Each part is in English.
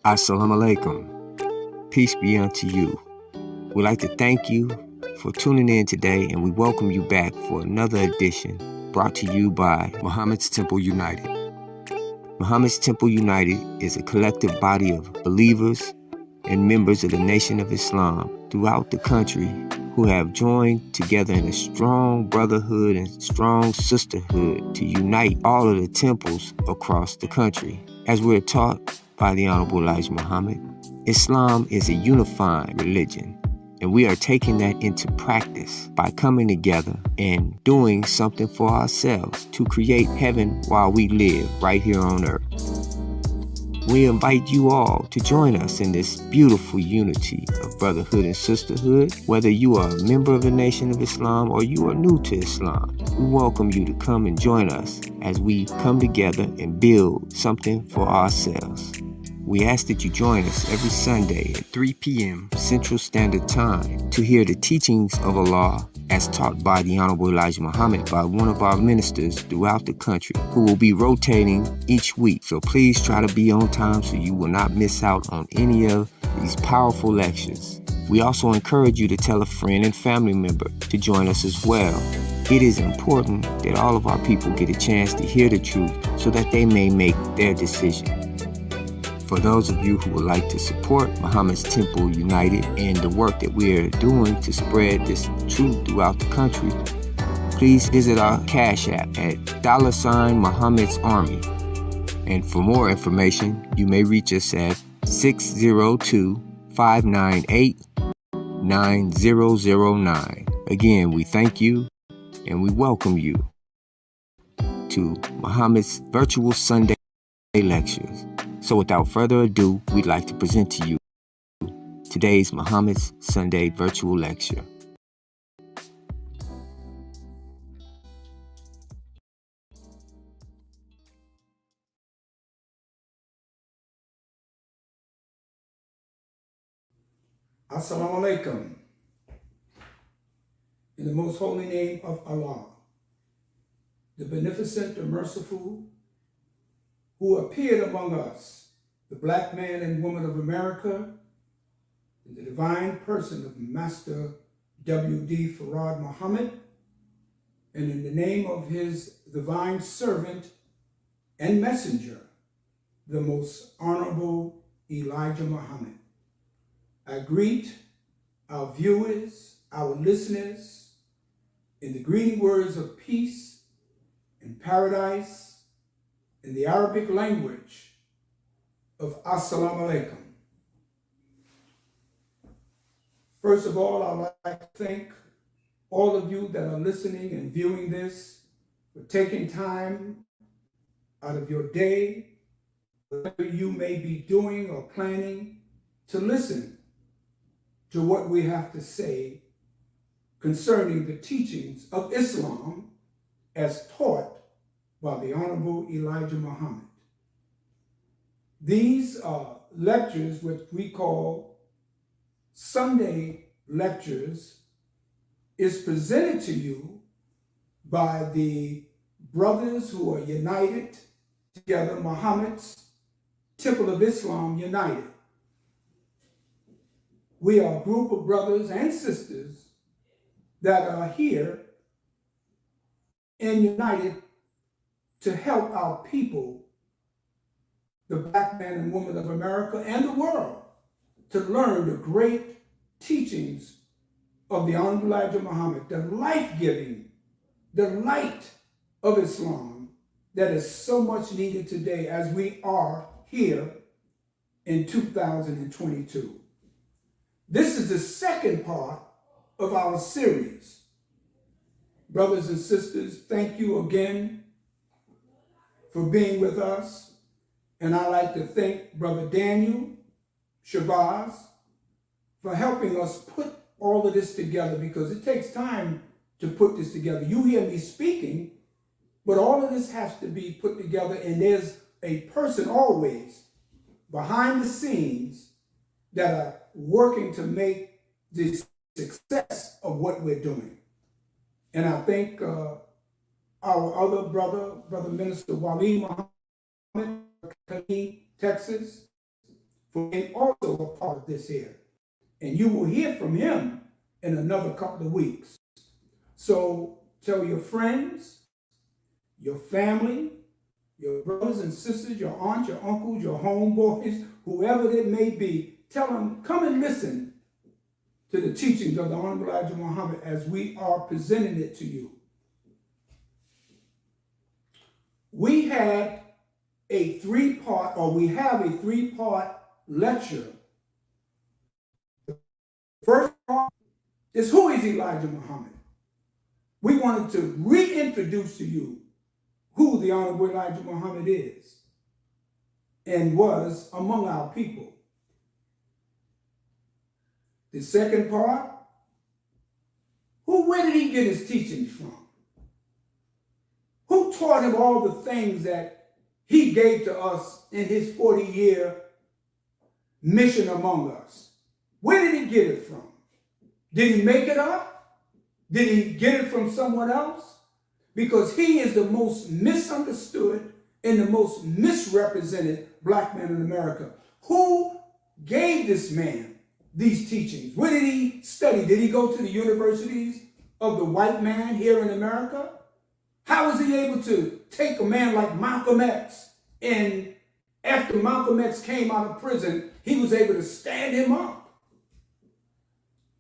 Assalamu alaikum. Peace be unto you. We'd like to thank you for tuning in today, and we welcome you back for another edition brought to you by Muhammad's Temple United. Muhammad's Temple United is a collective body of believers and members of the Nation of Islam throughout the country who have joined together in a strong brotherhood and strong sisterhood to unite all of the temples across the country. As we're taught by the Honorable Elijah Muhammad, Islam is a unifying religion, and we are taking that into practice by coming together and doing something for ourselves to create heaven while we live right here on earth. We invite you all to join us in this beautiful unity of brotherhood and sisterhood. Whether you are a member of the Nation of Islam or you are new to Islam, we welcome you to come and join us as we come together and build something for ourselves. We ask that you join us every Sunday at 3 p.m. Central Standard Time to hear the teachings of Allah as taught by the Honorable Elijah Muhammad by one of our ministers throughout the country who will be rotating each week. So please try to be on time so you will not miss out on any of these powerful lectures. We also encourage you to tell a friend and family member to join us as well. It is important that all of our people get a chance to hear the truth so that they may make their decision. For those of you who would like to support Muhammad's Temple United and the work that we are doing to spread this truth throughout the country, please visit our Cash App at $Muhammad's Army. And for more information, you may reach us at 602-598-9009. Again, we thank you and we welcome you to Muhammad's virtual Sunday lectures. So without further ado, we'd like to present to you today's Muhammad's Sunday virtual lecture. Assalamu alaikum. In the most holy name of Allah, the beneficent, the merciful, who appeared among us, the black man and woman of America, in the divine person of Master W.D. Farad Muhammad, and in the name of his divine servant and messenger, the most honorable Elijah Muhammad. I greet our viewers, our listeners, in the greeting words of peace and paradise, in the Arabic language of Assalamu alaikum. First of all, I'd like to thank all of you that are listening and viewing this for taking time out of your day, whatever you may be doing or planning, to listen to what we have to say concerning the teachings of Islam as taught by the Honorable Elijah Muhammad. These are lectures which we call Sunday lectures is presented to you by the brothers who are united together, Muhammad's Temple of Islam United. We are a group of brothers and sisters that are here and united to help our people, the black man and woman of America and the world, to learn the great teachings of the Honorable Elijah Muhammad, the life-giving, the light of Islam that is so much needed today as we are here in 2022. This is the second part of our series. Brothers and sisters, thank you again for being with us. And I'd like to thank Brother Daniel Shabazz for helping us put all of this together, because it takes time to put this together. You hear me speaking, but all of this has to be put together, and there's a person always behind the scenes that are working to make the success of what we're doing. And I thank our other brother Minister Waleed Muhammad, Texas, for being also a part of this here. And you will hear from him in another couple of weeks. So tell your friends, your family, your brothers and sisters, your aunts, your uncles, your homeboys, whoever it may be, tell them, come and listen to the teachings of the Honorable Elijah Muhammad as we are presenting it to you. We have a three-part lecture. The first part is, who is Elijah Muhammad? We wanted to reintroduce to you who the Honorable Elijah Muhammad is and was among our people. The second part, where did he get his teachings from? Who taught him all the things that he gave to us in his 40-year mission among us? Where did he get it from? Did he make it up? Did he get it from someone else? Because he is the most misunderstood and the most misrepresented black man in America. Who gave this man these teachings? Where did he study? Did he go to the universities of the white man here in America? How was he able to take a man like Malcolm X, and after Malcolm X came out of prison, he was able to stand him up?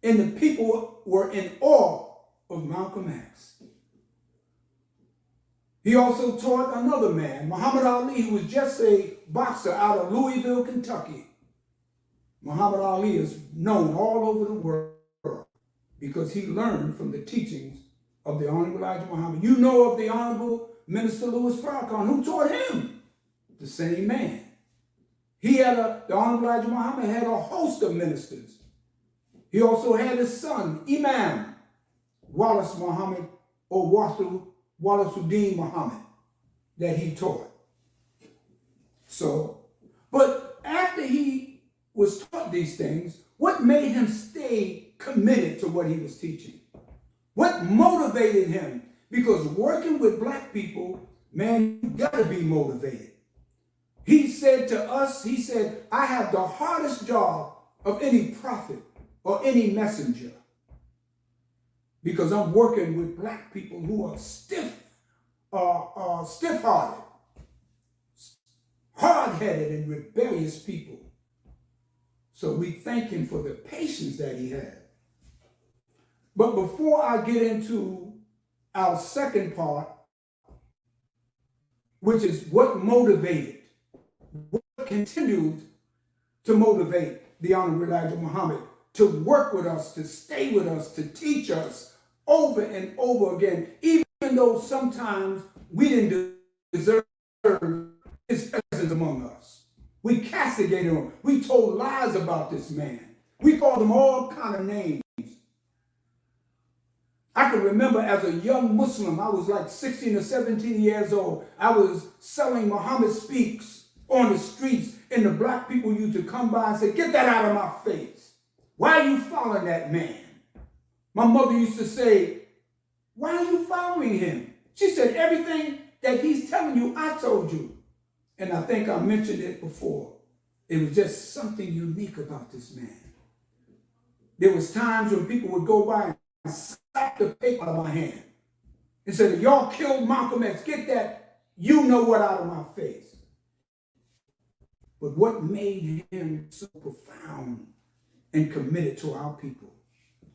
And the people were in awe of Malcolm X. He also taught another man, Muhammad Ali, who was just a boxer out of Louisville, Kentucky. Muhammad Ali is known all over the world because he learned from the teachings of the Honorable Elijah Muhammad. You know of the Honorable Minister Louis Farrakhan, who taught him? The same man. The Honorable Elijah Muhammad had a host of ministers. He also had his son, Imam Wallace Muhammad, or Wallace-ud-Din Muhammad, that he taught. So, but after he was taught these things, what made him stay committed to what he was teaching? What motivated him? Because working with black people, man, you gotta be motivated. He said to us, I have the hardest job of any prophet or any messenger, because I'm working with black people who are stiff-hearted, hard-headed, and rebellious people. So we thank him for the patience that he had. But before I get into our second part, which is what continued to motivate the Honorable Elijah Muhammad to work with us, to stay with us, to teach us over and over again, even though sometimes we didn't deserve his presence among us. We castigated him. We told lies about this man. We called him all kind of names. I can remember as a young Muslim, I was like 16 or 17 years old. I was selling Muhammad Speaks on the streets, and the black people used to come by and say, "Get that out of my face. Why are you following that man?" My mother used to say, "Why are you following him?" She said, "Everything that he's telling you, I told you." And I think I mentioned it before. It was just something unique about this man. There was times when people would go by and slap the paper out of my hand and say, "Y'all killed Malcolm X. Get that you know what out of my face." But what made him so profound and committed to our people?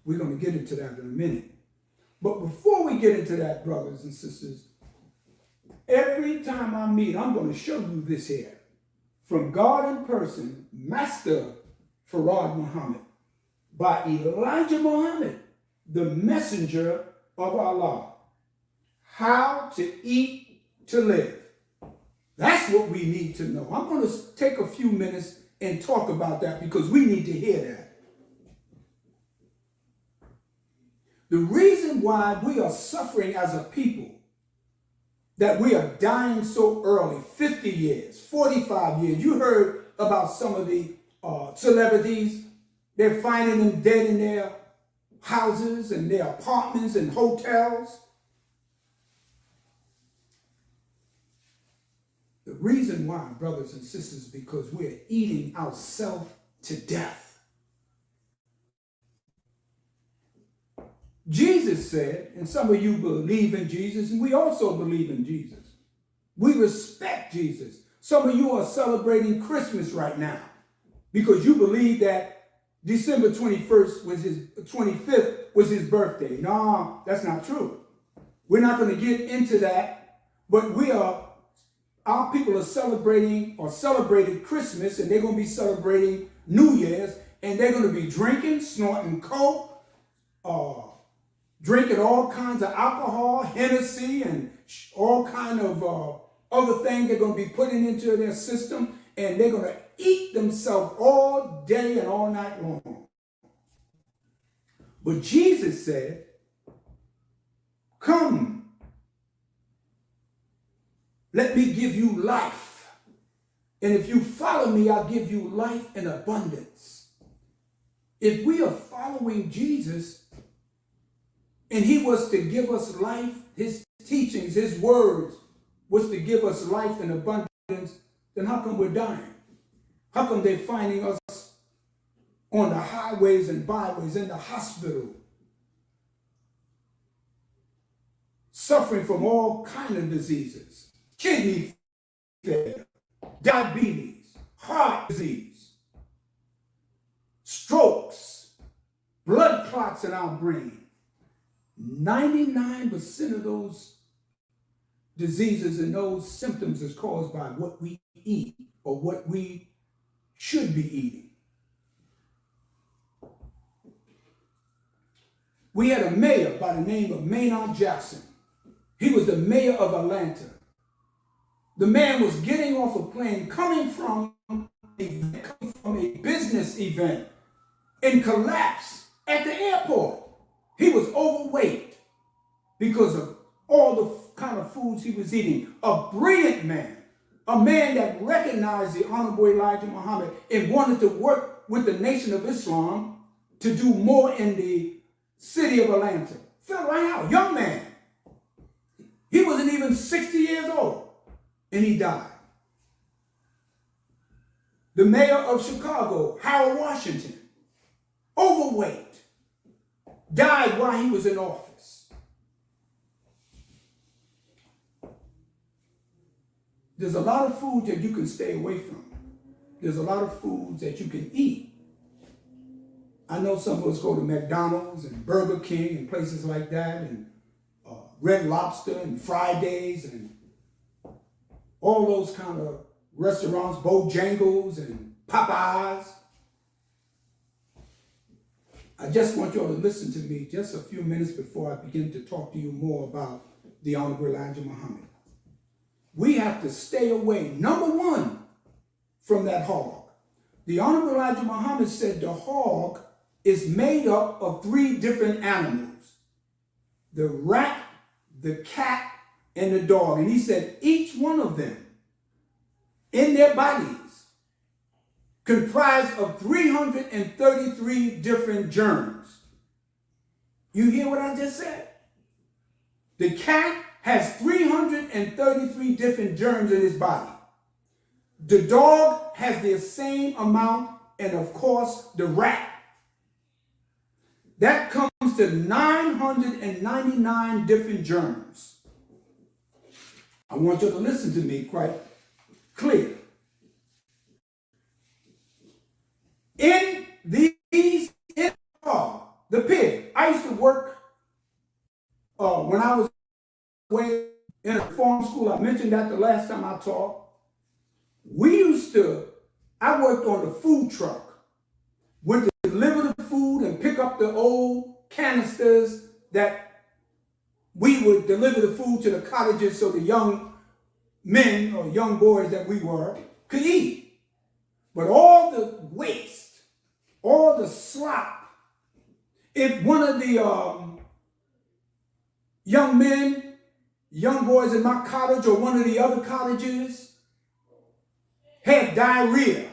We're going to get into that in a minute. But before we get into that, brothers and sisters, every time I meet, I'm going to show you this here. From God in Person, Master Farad Muhammad, by Elijah Muhammad, the messenger of Allah. How to eat to live. That's what we need to know. I'm going to take a few minutes and talk about that because we need to hear that. The reason why we are suffering as a people, that we are dying so early, 50 years, 45 years. You heard about some of the celebrities. They're finding them dead in their houses and their apartments and hotels. The reason why, brothers and sisters, because we're eating ourselves to death. Jesus said, and some of you believe in Jesus, and we also believe in Jesus. We respect Jesus. Some of you are celebrating Christmas right now because you believe that December 21st was his 25th was his birthday. No, that's not true. We're not going to get into that, but our people are celebrating or celebrated Christmas, and they're going to be celebrating New Year's, and they're going to be drinking, snorting coke, drinking all kinds of alcohol, Hennessy, and all kind of other things they're going to be putting into their system, and they're going to eat themselves all day and all night long. But Jesus said, come, let me give you life. And if you follow me, I'll give you life in abundance. If we are following Jesus, and he was to give us life, his teachings, his words was to give us life in abundance, then how come we're dying? How come they're finding us on the highways and byways, in the hospital, suffering from all kinds of diseases, kidney failure, diabetes, heart disease, strokes, blood clots in our brain? 99% of those diseases and those symptoms is caused by what we eat or what we should be eating. We had a mayor by the name of Maynard Jackson. He was the mayor of Atlanta. The man was getting off a plane coming from a business event and collapsed at the airport. He was overweight because of all the kind of foods he was eating. A brilliant man, a man that recognized the Honorable Elijah Muhammad and wanted to work with the Nation of Islam to do more in the city of Atlanta. Fell right out, young man. He wasn't even 60 years old, and he died. The mayor of Chicago, Harold Washington, overweight, died while he was in office. There's a lot of food that you can stay away from. There's a lot of foods that you can eat. I know some of us go to McDonald's and Burger King and places like that, and Red Lobster and Fridays and all those kind of restaurants, Bojangles and Popeyes. I just want you all to listen to me just a few minutes before I begin to talk to you more about the Honorable Elijah Muhammad. We have to stay away, number one, from that hog. The Honorable Elijah Muhammad said the hog is made up of 3 different animals: the rat, the cat, and the dog. And he said each one of them in their bodies comprised of 333 different germs. You hear what I just said? The cat has 333 different germs in his body. The dog has the same amount, and of course, the rat. That comes to 999 different germs. I want you to listen to me quite clear. In the pig, I used to work when I was away in a farm school. I mentioned that the last time I talked. I worked on the food truck, went to deliver the food and pick up the old canisters that we would deliver the food to the cottages so the young men or young boys that we were could eat. But all the waste, all the slop, if one of the young men, young boys in my cottage or one of the other cottages had diarrhea,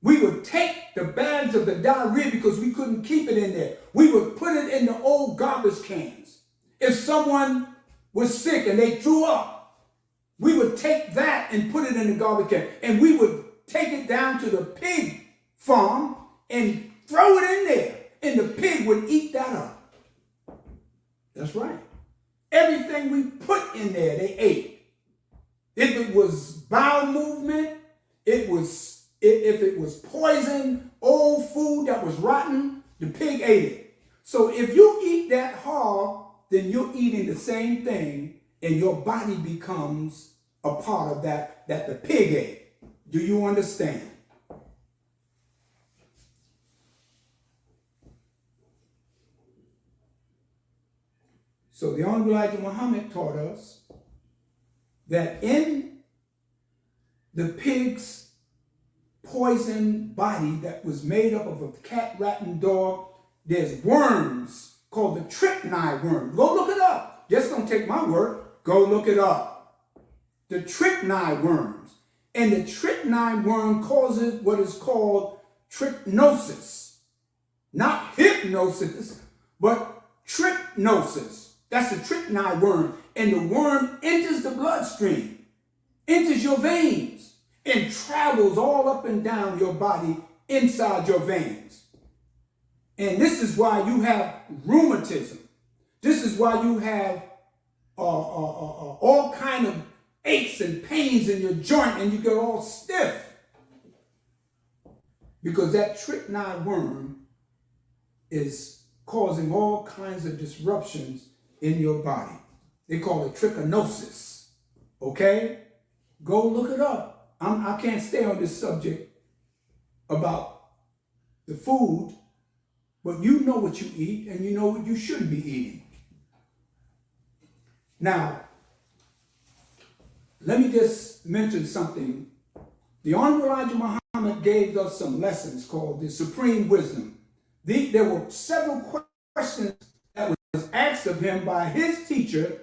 we would take the bags of the diarrhea because we couldn't keep it in there. We would put it in the old garbage cans. If someone was sick and they threw up, We would take that and put it in the garbage can, and we would take it down to the pig farm and throw it in there, and the pig would eat that up. That's right. Everything we put in there, they ate. If it was bowel movement, if it was poison, old food that was rotten, the pig ate it. So if you eat that hog, then you're eating the same thing, and your body becomes a part of that the pig ate. Do you understand? So the Honorable Elijah Muhammad taught us that in the pig's poison body that was made up of a cat, rat, and dog, there's worms called the strychnine worm. Go look it up. Just don't take my word. Go look it up. The strychnine worms. And the strychnine worm causes what is called trichinosis. Not hypnosis, but trichinosis. That's the strychnine worm. And the worm enters the bloodstream, enters your veins, and travels all up and down your body inside your veins. And this is why you have rheumatism. This is why you have all kind of aches and pains in your joint, and you get all stiff. Because that strychnine worm is causing all kinds of disruptions in your body. They call it trichinosis. Okay? Go look it up. I can't stay on this subject about the food, but you know what you eat, and you know what you shouldn't be eating. Now, let me just mention something. The Honorable Elijah Muhammad gave us some lessons called the Supreme Wisdom. There were several questions that was asked of him by his teacher,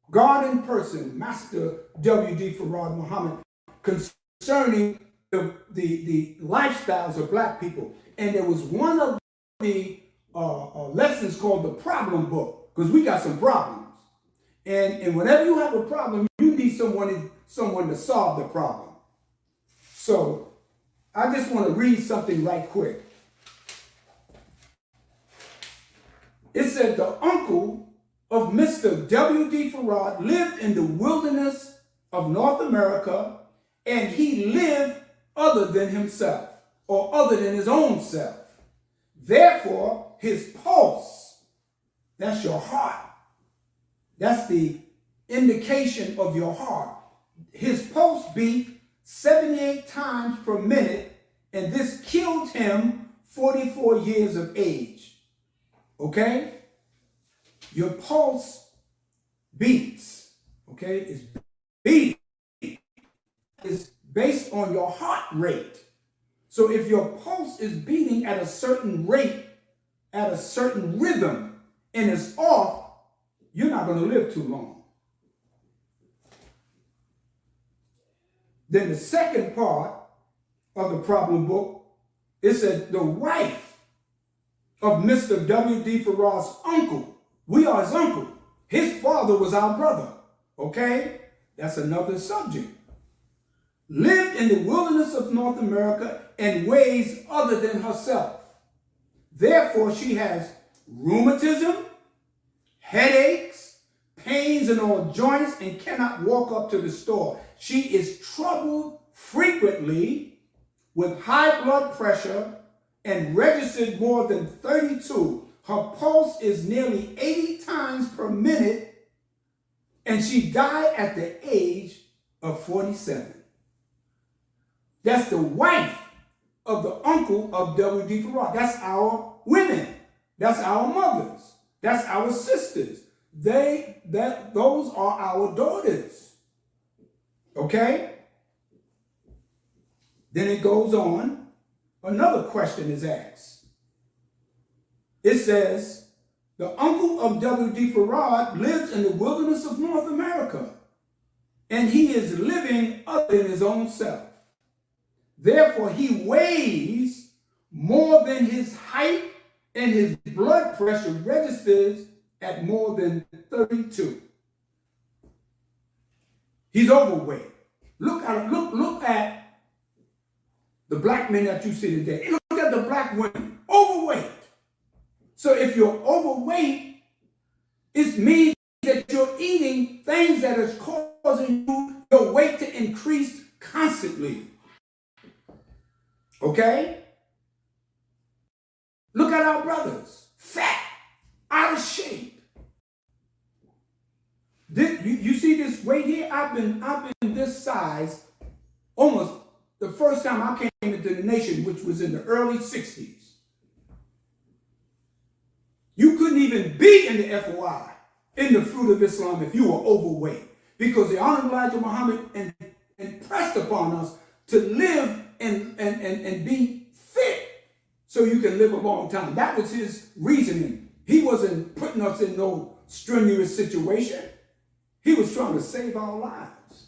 God in person, Master W.D. Farad Muhammad, concerning the lifestyles of black people. And there was one of the lessons called the problem book, because we got some problems. And whenever you have a problem, you need someone to solve the problem. So I just want to read something right quick. It said the uncle of Mr. W.D. Farad lived in the wilderness of North America, and he lived other than himself, or other than his own self. Therefore, his pulse, that's your heart, that's the indication of your heart. His pulse beat 78 times per minute, and this killed him 44 years of age. Okay? Your pulse beats. Okay? It's beating. It's based on your heart rate. So if your pulse is beating at a certain rate, at a certain rhythm, and it's off, you're not going to live too long. Then the second part of the problem book, it said the wife of Mr. W.D. Farad's uncle, we are his uncle. His father was our brother. Okay? That's another subject. Lived in the wilderness of North America and ways other than herself. Therefore, she has rheumatism, headaches, pains in all joints, and cannot walk up to the store. She is troubled frequently with high blood pressure and registered more than 32. Her pulse is nearly 80 times per minute, and she died at the age of 47. That's the wife of the uncle of W.D. Farad. That's our women. That's our mothers. That's our sisters. Those are our daughters. Okay? Then it goes on. Another question is asked. It says, the uncle of W.D. Farad lives in the wilderness of North America, and he is living other than his own self. Therefore, he weighs more than his height, and his blood pressure registers at more than 32. He's overweight. Look at the black men that you see today. Look at the black women, overweight. So if you're overweight, it means that you're eating things that is causing your weight to increase constantly. Okay? Look at our brothers, fat, out of shape. You see this weight here? I've been this size almost the first time I came into the nation, which was in the early 60s. You couldn't even be in the FOI, in the Fruit of Islam, if you were overweight, because the Honorable Elijah Muhammad impressed upon us to live and be fit so you can live a long time. That was his reasoning. He wasn't putting us in no strenuous situation. He was trying to save our lives.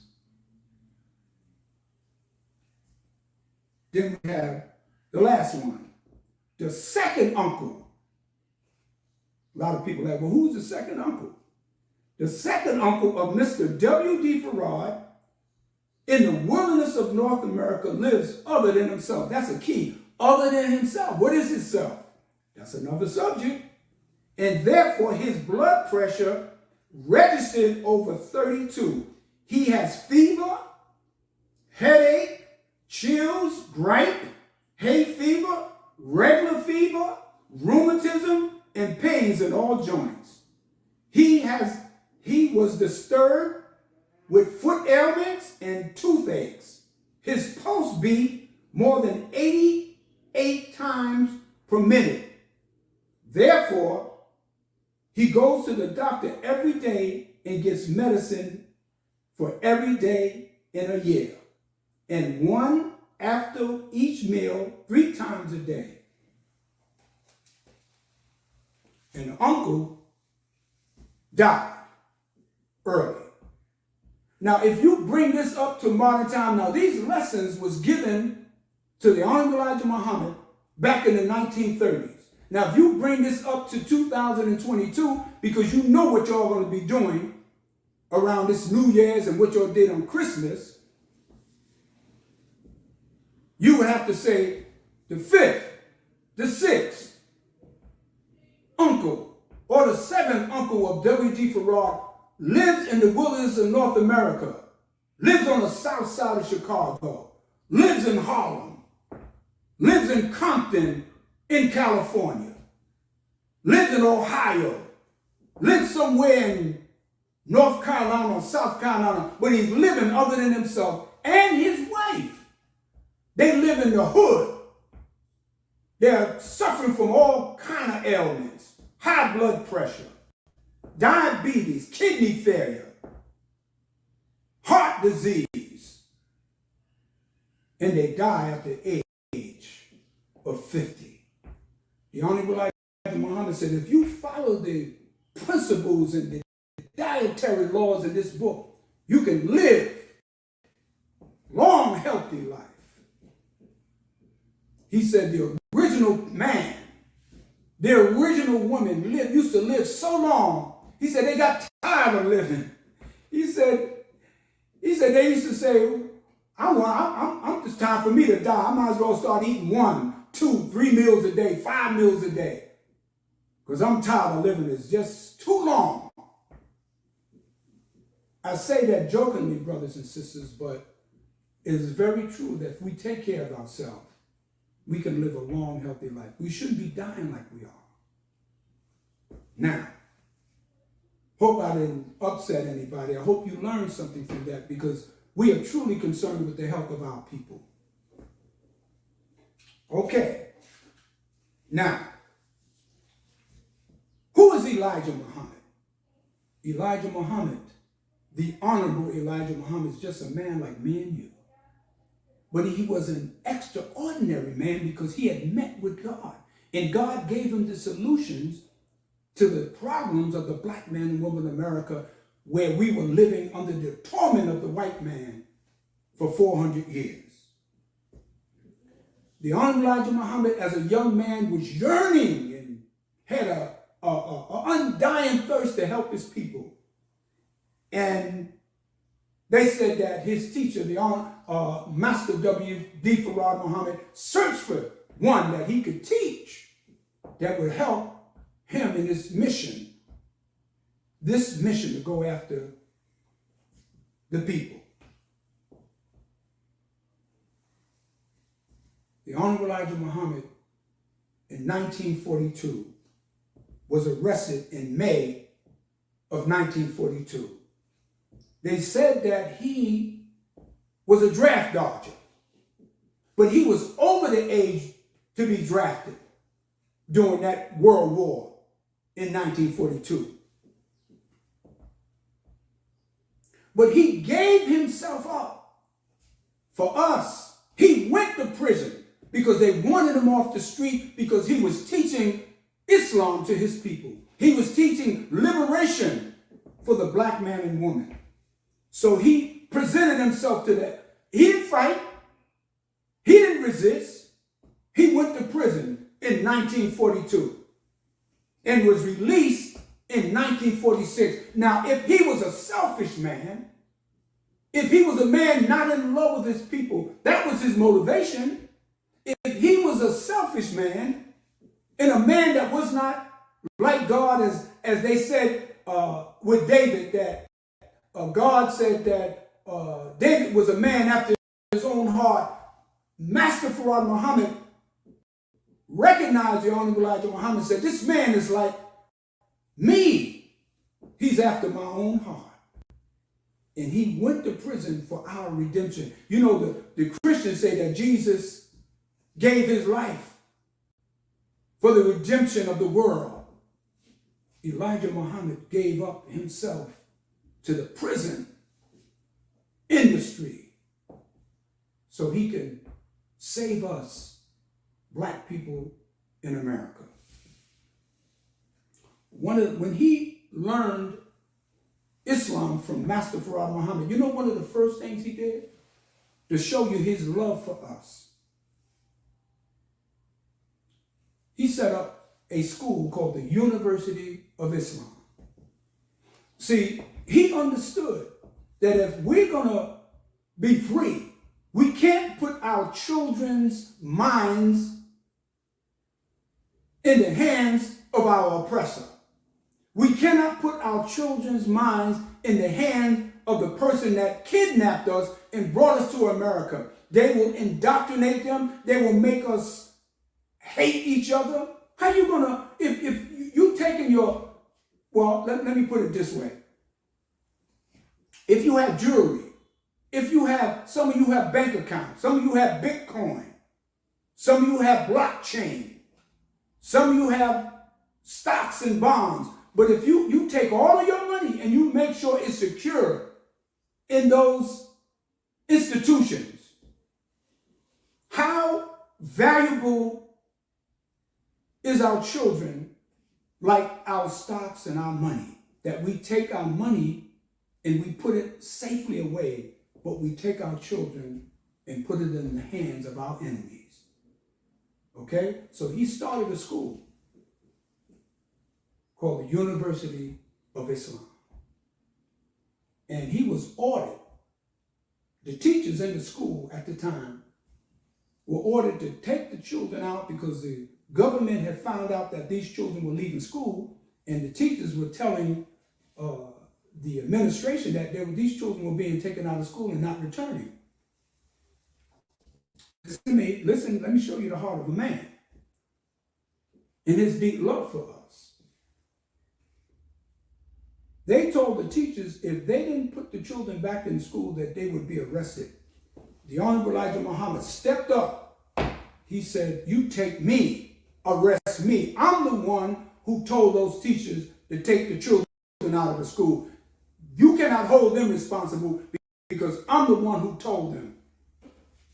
Then we have the last one, the second uncle. A lot of people ask, well, who's the second uncle? The second uncle of Mr. W.D. Farad in the wilderness of North America lives other than himself. That's a key. Other than himself. What is himself? That's another subject. And therefore, his blood pressure registered over 32. He has fever, headache, chills, gripe, hay fever, regular fever, rheumatism, and pains in all joints. He was disturbed with foot ailments and toothaches. His pulse beat more than 88 times per minute. Therefore, he goes to the doctor every day and gets medicine for every day in a year, and one after each meal 3 times a day. And the uncle died early. Now, if you bring this up to modern time, now these lessons was given to the Honorable Elijah Muhammad back in the 1930s. Now, if you bring this up to 2022, because you know what y'all going to be doing around this New Year's and what y'all did on Christmas, you would have to say the 5th, the 6th uncle, or the 7th uncle of W.D. Farad lives in the wilderness of North America, lives on the south side of Chicago, lives in Harlem, lives in Compton, in California, lives in Ohio, lives somewhere in North Carolina or South Carolina, but he's living other than himself and his wife. They live in the hood. They're suffering from all kind of ailments, high blood pressure, diabetes, kidney failure, heart disease, and they die at the age of 50. The Honorable Elijah Muhammad said, if you follow the principles and the dietary laws in this book, you can live long, healthy life. He said the original man, the original woman used to live so long. He said they got tired of living. He said they used to say, I'm just time for me to die. I might as well start eating 1, 2, 3 meals a day, 5 meals a day. Because I'm tired of living. It's just too long. I say that jokingly, brothers and sisters, but it is very true that if we take care of ourselves, we can live a long, healthy life. We shouldn't be dying like we are. Now, hope I didn't upset anybody. I hope you learned something from that, because we are truly concerned with the health of our people. Okay. Now, who is Elijah Muhammad? Elijah Muhammad, the Honorable Elijah Muhammad, is just a man like me and you. But he was an extraordinary man because he had met with God. And God gave him the solutions to the problems of the black man and woman of America, where we were living under the torment of the white man for 400 years. The Honorable Elijah Muhammad, as a young man, was yearning and had an undying thirst to help his people. And They said that his teacher, the Master W.D. Farad Muhammad, searched for one that he could teach that would help him in his mission. This mission to go after the people. The Honorable Elijah Muhammad in 1942 was arrested in May of 1942. They said that he was a draft dodger, but he was over the age to be drafted during that World War in 1942. But he gave himself up for us. He went to prison because they wanted him off the street because he was teaching Islam to his people. He was teaching liberation for the black man and woman. So he presented himself to that. He didn't fight. He didn't resist. He went to prison in 1942 and was released in 1946. Now, if he was a selfish man, if he was a man not in love with his people, that was his motivation. If he was a selfish man and a man that was not like God, as they said with David, that God said that David was a man after his own heart. Master Farad Muhammad recognized the Honorable Elijah Muhammad and said, this man is like me. He's after my own heart. And he went to prison for our redemption. You know, the Christians say that Jesus gave his life for the redemption of the world. Elijah Muhammad gave up himself to the prison industry so he can save us, black people in America. When he learned Islam from Master Farad Muhammad, you know one of the first things he did? To show you his love for us. He set up a school called the University of Islam. See, he understood that if we're going to be free, we can't put our children's minds in the hands of our oppressor. We cannot put our children's minds in the hands of the person that kidnapped us and brought us to America. They will indoctrinate them. They will make us hate each other. How you gonna, if you taking your, well, let me put it this way. If you have jewelry, if you have, some of you have bank accounts, some of you have Bitcoin, some of you have blockchain, some of you have stocks and bonds, but if you take all of your money and you make sure it's secure in those institutions, how valuable is our children like our stocks and our money? That we take our money and we put it safely away, but we take our children and put it in the hands of our enemies. Okay? So he started a school called the University of Islam. And he was ordered, the teachers in the school at the time were ordered to take the children out because the government had found out that these children were leaving school, and the teachers were telling the administration that these children were being taken out of school and not returning. Listen, let me show you the heart of a man and his deep love for us. They told the teachers if they didn't put the children back in school that they would be arrested. The Honorable Elijah Muhammad stepped up. He said, you take me, arrest me. I'm the one who told those teachers to take the children out of the school. You cannot hold them responsible because I'm the one who told them.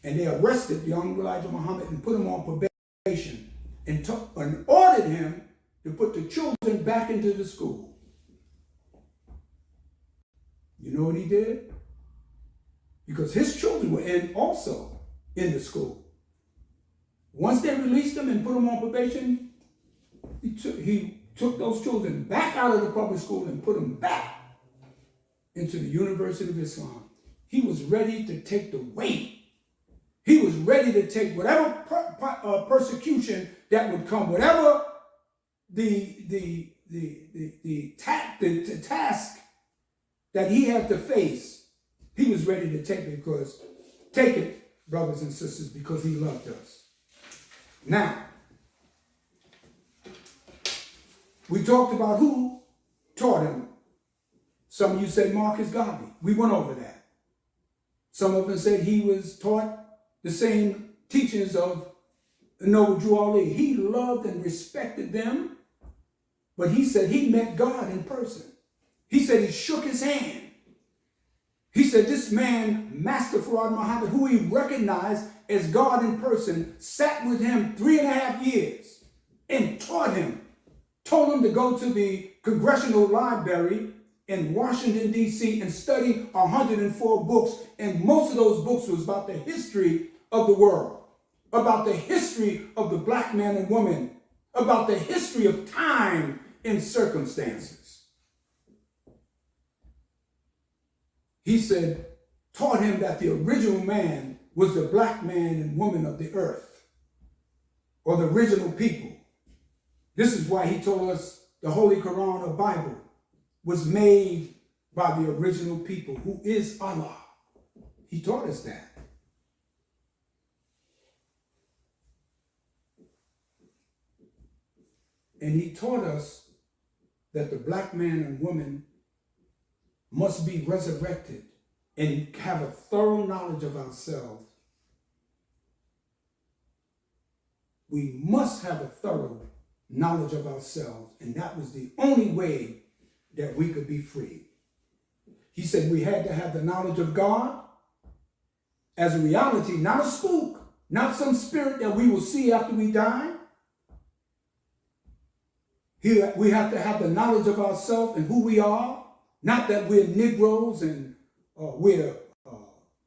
And they arrested the Honorable Elijah Muhammad and put him on probation and ordered him to put the children back into the school. You know what he did? Because his children were also in the school. Once they released them and put them on probation, he took those children back out of the public school and put them back into the University of Islam. he was ready to take the weight. He was ready to take whatever persecution that would come, whatever the task that he had to face. He was ready to take it, brothers and sisters, because he loved us. Now, we talked about who taught him. Some of you say Marcus Garvey. We went over that. Some of them said he was taught the same teachings of Noble Drew Ali. He loved and respected them, but he said he met God in person. He said he shook his hand. He said this man, Master Fard Muhammad, who he recognized as God in person, sat with him 3.5 years and taught him, told him to go to the Congressional Library in Washington, D.C. and study 104 books. And most of those books was about the history of the world, about the history of the black man and woman, about the history of time and circumstances. He said, taught him that the original man was the black man and woman of the earth, or the original people. This is why he told us the Holy Quran or Bible was made by the original people, who is Allah. He taught us that. And he taught us that the black man and woman must be resurrected and have a thorough knowledge of ourselves. We must have a thorough knowledge of ourselves, and that was the only way that we could be free. He said we had to have the knowledge of God as a reality, not a spook, not some spirit that we will see after we die. We have to have the knowledge of ourselves and who we are, not that we're Negroes and we're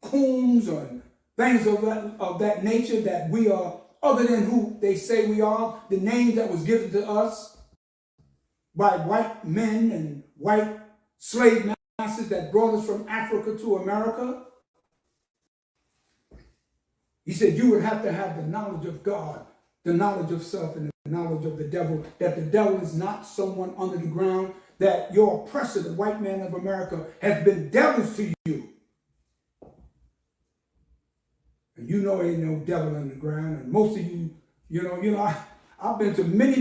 coons or things of that nature, that we are other than who they say we are, the name that was given to us by white men and white slave masters that brought us from Africa to America. He said you would have to have the knowledge of God, the knowledge of self, and the knowledge of the devil, that the devil is not someone under the ground, that your oppressor, the white man of America, has been devils to you. And you know ain't no devil in the ground. And most of you, I've been to many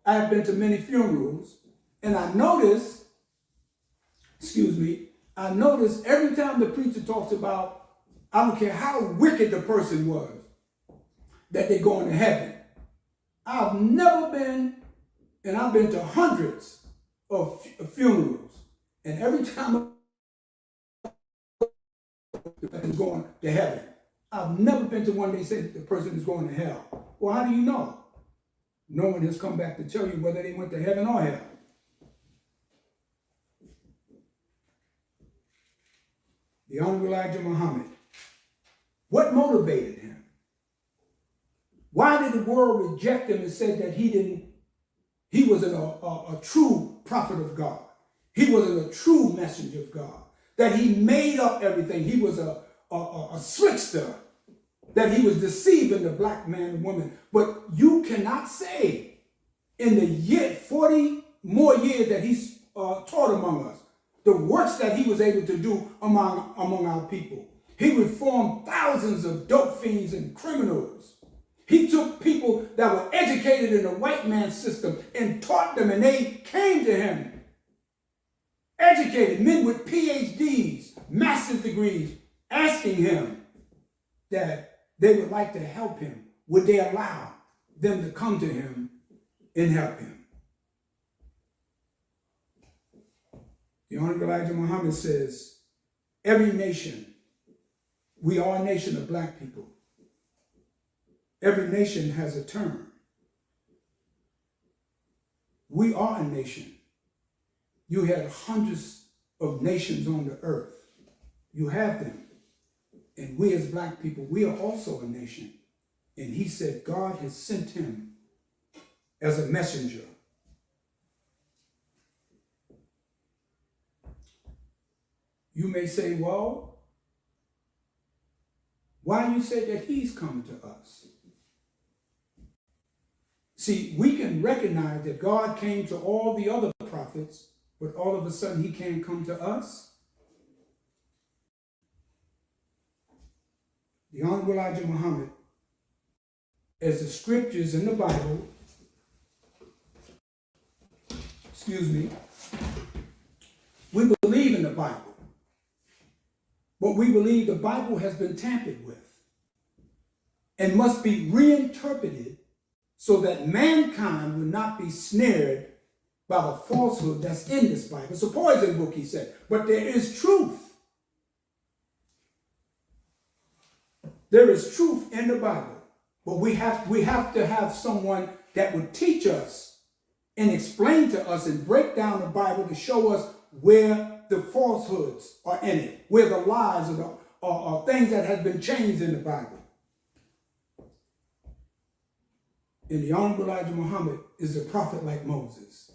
I've been to many funerals, and I notice every time the preacher talks about, I don't care how wicked the person was, that they're going to heaven. I've never been, and I've been to hundreds of funerals, and every time the person is going to heaven. I've never been to one they said the person is going to hell. Well, how do you know? No one has come back to tell you whether they went to heaven or hell. The Honorable Elijah Muhammad. What motivated him? Why did the world reject him and said that he wasn't a true prophet of God? He wasn't a true messenger of God. That he made up everything. He was a slickster. That he was deceiving the black man and woman. But you cannot say in the 40 more years that he's taught among us, the works that he was able to do among our people. He reformed thousands of dope fiends and criminals. He took people that were educated in the white man's system and taught them, and they came to him. Educated men with PhDs, master's degrees, asking him that they would like to help him. Would they allow them to come to him and help him? The Honorable Elijah Muhammad says, every nation, we are a nation of black people. Every nation has a term. We are a nation. You had hundreds of nations on the earth. You have them. And we as black people, we are also a nation. And he said God has sent him as a messenger. You may say, well, why you say that he's coming to us? See, we can recognize that God came to all the other prophets, but all of a sudden he can't come to us. The Honorable Elijah Muhammad, as the scriptures in the Bible, we believe in the Bible, but we believe the Bible has been tampered with and must be reinterpreted so that mankind will not be snared by the falsehood that's in this Bible. It's a poison book, he said, but there is truth. There is truth in the Bible, but we have to have someone that would teach us and explain to us and break down the Bible to show us where the falsehoods are in it, where the lies are things that have been changed in the Bible. And the Honorable Elijah Muhammad is a prophet like Moses.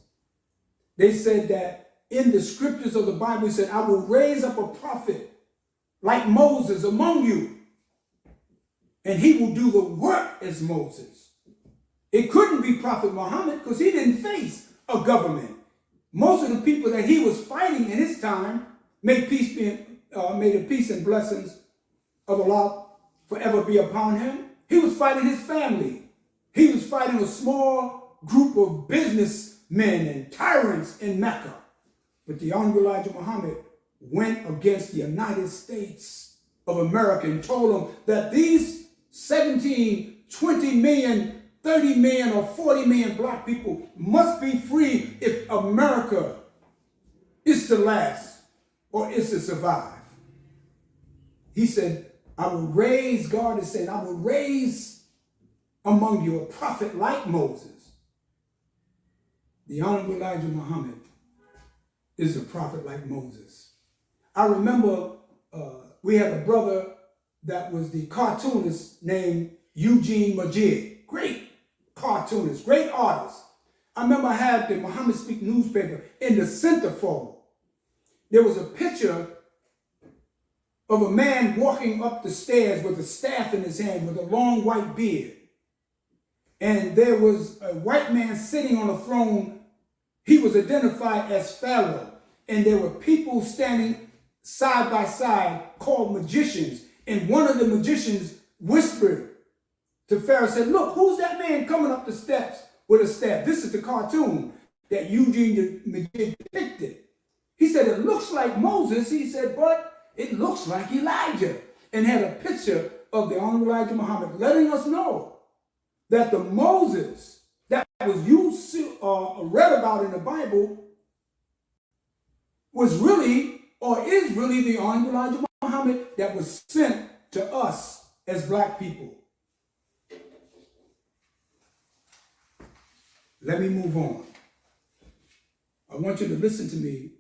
They said that in the scriptures of the Bible, he said, I will raise up a prophet like Moses among you, and he will do the work as Moses. It couldn't be Prophet Muhammad because he didn't face a government. Most of the people that he was fighting in his time may the peace and blessings of Allah forever be upon him. He was fighting his family. He was fighting a small group of businessmen and tyrants in Mecca. But the Honorable Elijah Muhammad went against the United States of America and told them that these 17, 20 million, 30 million, or 40 million black people must be free if America is to last or is to survive. He said, I will raise, God is saying, I will raise among you a prophet like Moses. The Honorable Elijah Muhammad is a prophet like Moses. I remember we had a brother that was the cartoonist named Eugene Majid. Great cartoonist, great artist. I remember I had the Muhammad Speak newspaper in the centerfold. There was a picture of a man walking up the stairs with a staff in his hand with a long white beard. And there was a white man sitting on a throne. He was identified as Pharaoh. And there were people standing side by side called magicians. And one of the magicians whispered to Pharaoh, said, look, who's that man coming up the steps with a staff? This is the cartoon that Eugene Majid depicted. He said, it looks like Moses. He said, but it looks like Elijah. And had a picture of the Honorable Elijah Muhammad letting us know that the Moses that was read about in the Bible was really, or is really, the Honorable Elijah Muhammad that was sent to us as black people. Let me move on. I want you to listen to me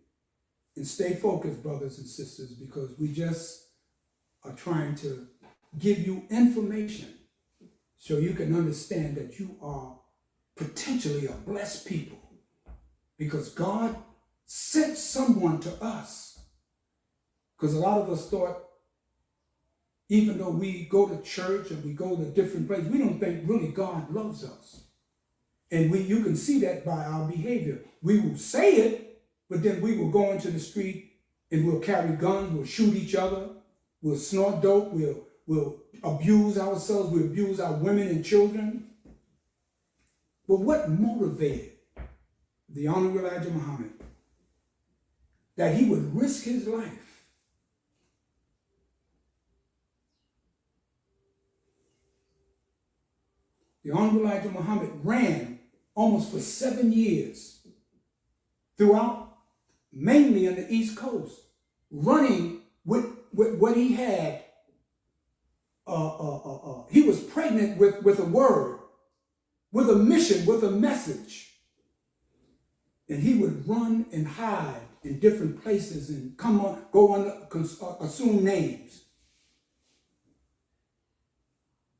and stay focused, brothers and sisters, because we just are trying to give you information so you can understand that you are potentially a blessed people because God sent someone to us. Because a lot of us thought, even though we go to church and we go to different places, we don't think really God loves us. And you can see that by our behavior. We will say it, but then we will go into the street and we'll carry guns, we'll shoot each other, we'll snort dope, we'll abuse ourselves, we abuse our women and children. But what motivated the Honorable Elijah Muhammad that he would risk his life? The Honorable Elijah Muhammad ran almost for 7 years throughout, mainly on the East Coast, running with what he had. He was pregnant with a word, with a mission, with a message. And he would run and hide in different places and go on, assume names.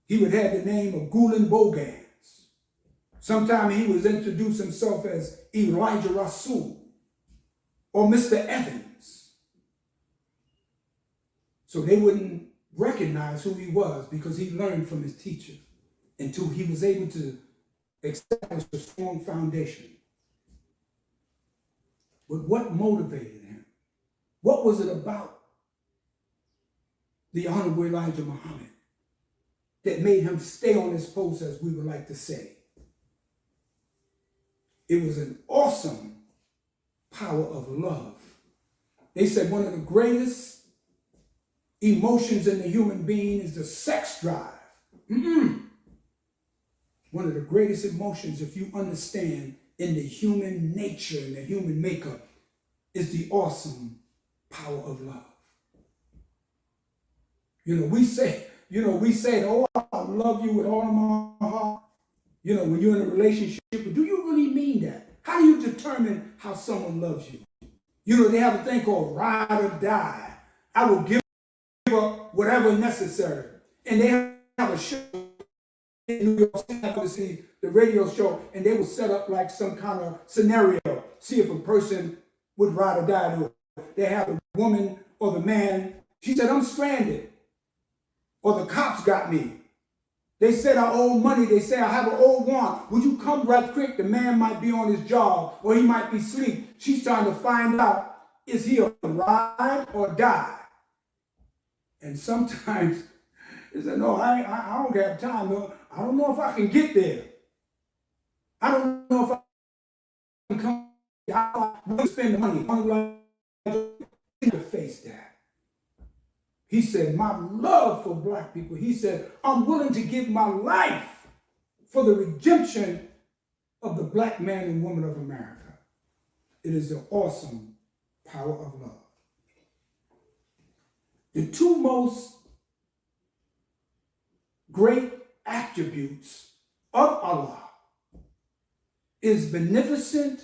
He would have the name of Gulen Bogans. Sometimes he would introduce himself as Elijah Rasul or Mr. Evans. So they wouldn't recognize who he was because he learned from his teacher until he was able to establish a strong foundation. But what motivated him? What was it about the Honorable Elijah Muhammad that made him stay on his post, as we would like to say? It was an awesome power of love. They said one of the greatest emotions in the human being is the sex drive. One of the greatest emotions, if you understand, in the human nature and the human makeup, is the awesome power of love. We say, oh, I love you with all of my heart. When you're in a relationship, but do you really mean that? How do you determine how someone loves you? They have a thing called ride or die. I will give up whatever necessary. And they have a show in New York City, the radio show, and they will set up like some kind of scenario, see if a person would ride or die to it. They have the woman or the man, she said, I'm stranded, or the cops got me. They said I owe money. They say I have an old warrant. Would you come right quick? The man might be on his job or he might be asleep. She's trying to find out, is he a ride or die? And sometimes they say, no, I don't have time. No, I don't know if I can get there. I don't know if I can come. I will spend the money. To face that. He said, my love for black people, he said, I'm willing to give my life for the redemption of the black man and woman of America. It is the awesome power of love. The two most great attributes of Allah is beneficent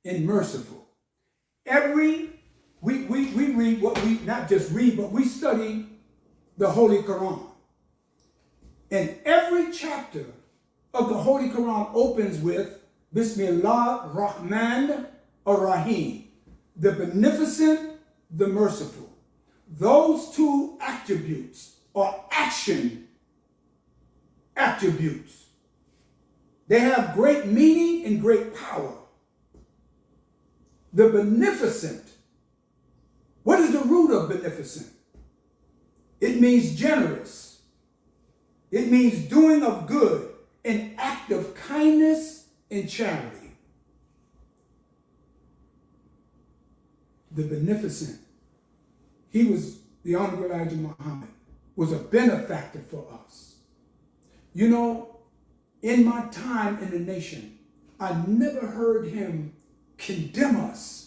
and merciful. We read what we, not just read, but we study the Holy Quran. And every chapter of the Holy Quran opens with Bismillah Rahman Ar-Rahim, the beneficent, the merciful. Those two attributes are action attributes. They have great meaning and great power. The beneficent. What is the root of beneficent? It means generous. It means doing of good, an act of kindness and charity. The beneficent. He was, the Honorable Elijah Muhammad, was a benefactor for us. In my time in the nation, I never heard him condemn us.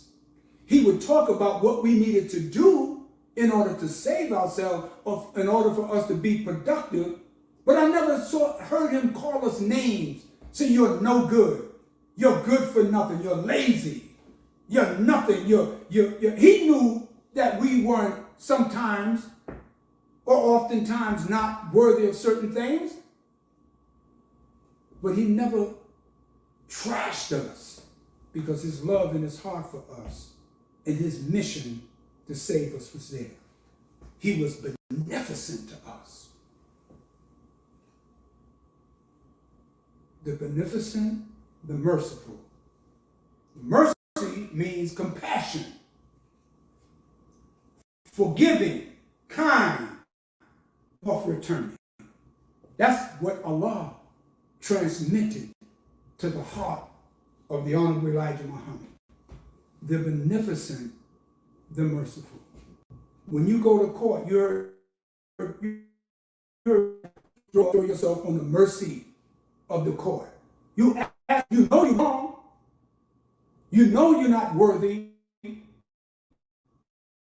He would talk about what we needed to do in order to save ourselves, or in order for us to be productive. But I never heard him call us names. Say, you're no good. You're good for nothing. You're lazy. You're nothing. He knew that we weren't sometimes or oftentimes not worthy of certain things. But he never trashed us because his love and his heart for us and his mission to save us was there. He was beneficent to us. The beneficent, the merciful. Mercy means compassion, forgiving, kind, of returning. That's what Allah transmitted to the heart of the Honorable Elijah Muhammad. The beneficent, the merciful. When you go to court, you're throw yourself on the mercy of the court. You know you're wrong. You know you're not worthy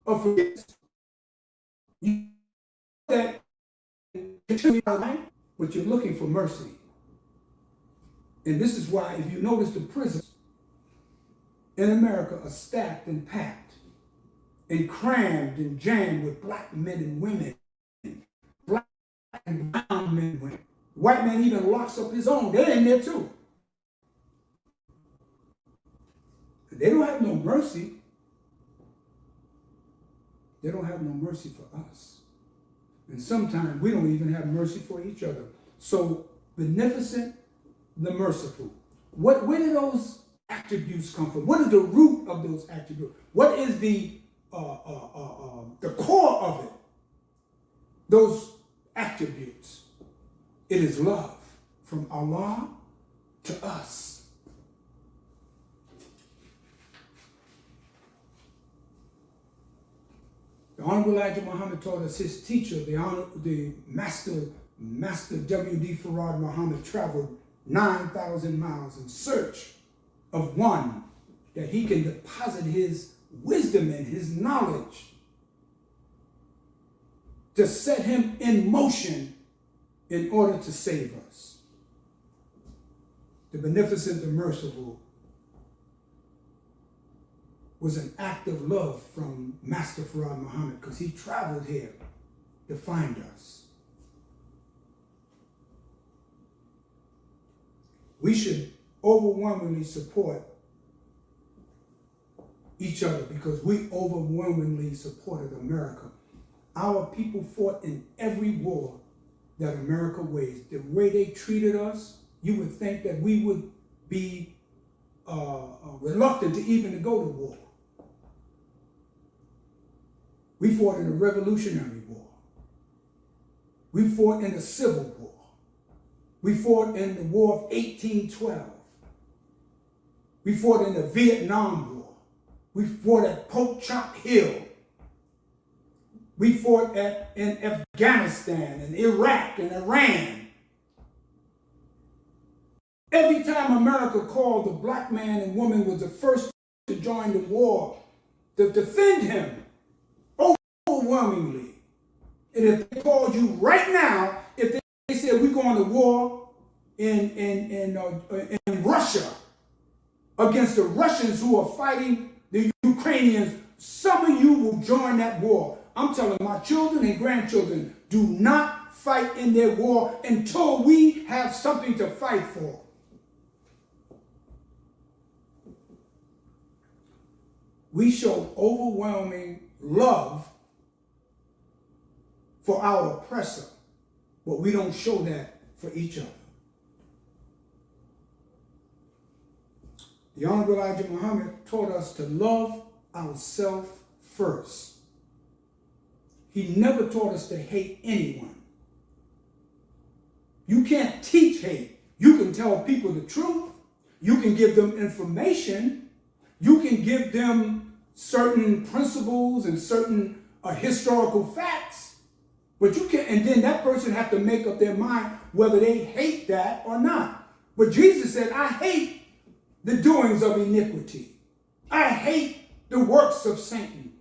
of forgiveness. You know that, but you're looking for mercy. And this is why, if you notice, the prisons in America are stacked and packed and crammed and jammed with black men and women, black and brown men and women. White man even locks up his own. They're in there too. They don't have no mercy. they don't have no mercy for us. And sometimes we don't even have mercy for each other. So, beneficent, the merciful. Where do those attributes come from? What is the root of those attributes? What is the core of it? Those attributes. It is love from Allah to us. The Honorable Elijah Muhammad taught us his teacher, the Master W.D. Farad Muhammad, traveled 9,000 miles in search of one that he can deposit his wisdom in, his knowledge, to set him in motion in order to save us. The beneficent, the merciful was an act of love from Master Farad Muhammad, because he traveled here to find us. We should overwhelmingly support each other because we overwhelmingly supported America. Our people fought in every war that America waged. The way they treated us, you would think that we would be reluctant to even go to war. We fought in the Revolutionary War. We fought in the Civil War. We fought in the War of 1812. We fought in the Vietnam War. We fought at Pope Chop Hill. We fought in Afghanistan and Iraq and Iran. Every time America called, the black man and woman was the first to join the war to defend him overwhelmingly. And if they called you right now, if they said we're going to war in Russia against the Russians who are fighting the Ukrainians, some of you will join that war. I'm telling my children and grandchildren, do not fight in their war until we have something to fight for. We showed overwhelming love for our oppressor, but we don't show that for each other. The Honorable Elijah Muhammad taught us to love ourselves first. He never taught us to hate anyone. You can't teach hate. You can tell people the truth. You can give them information. You can give them certain principles and certain historical facts. But you can't, and then that person have to make up their mind whether they hate that or not. But Jesus said, I hate the doings of iniquity. I hate the works of Satan.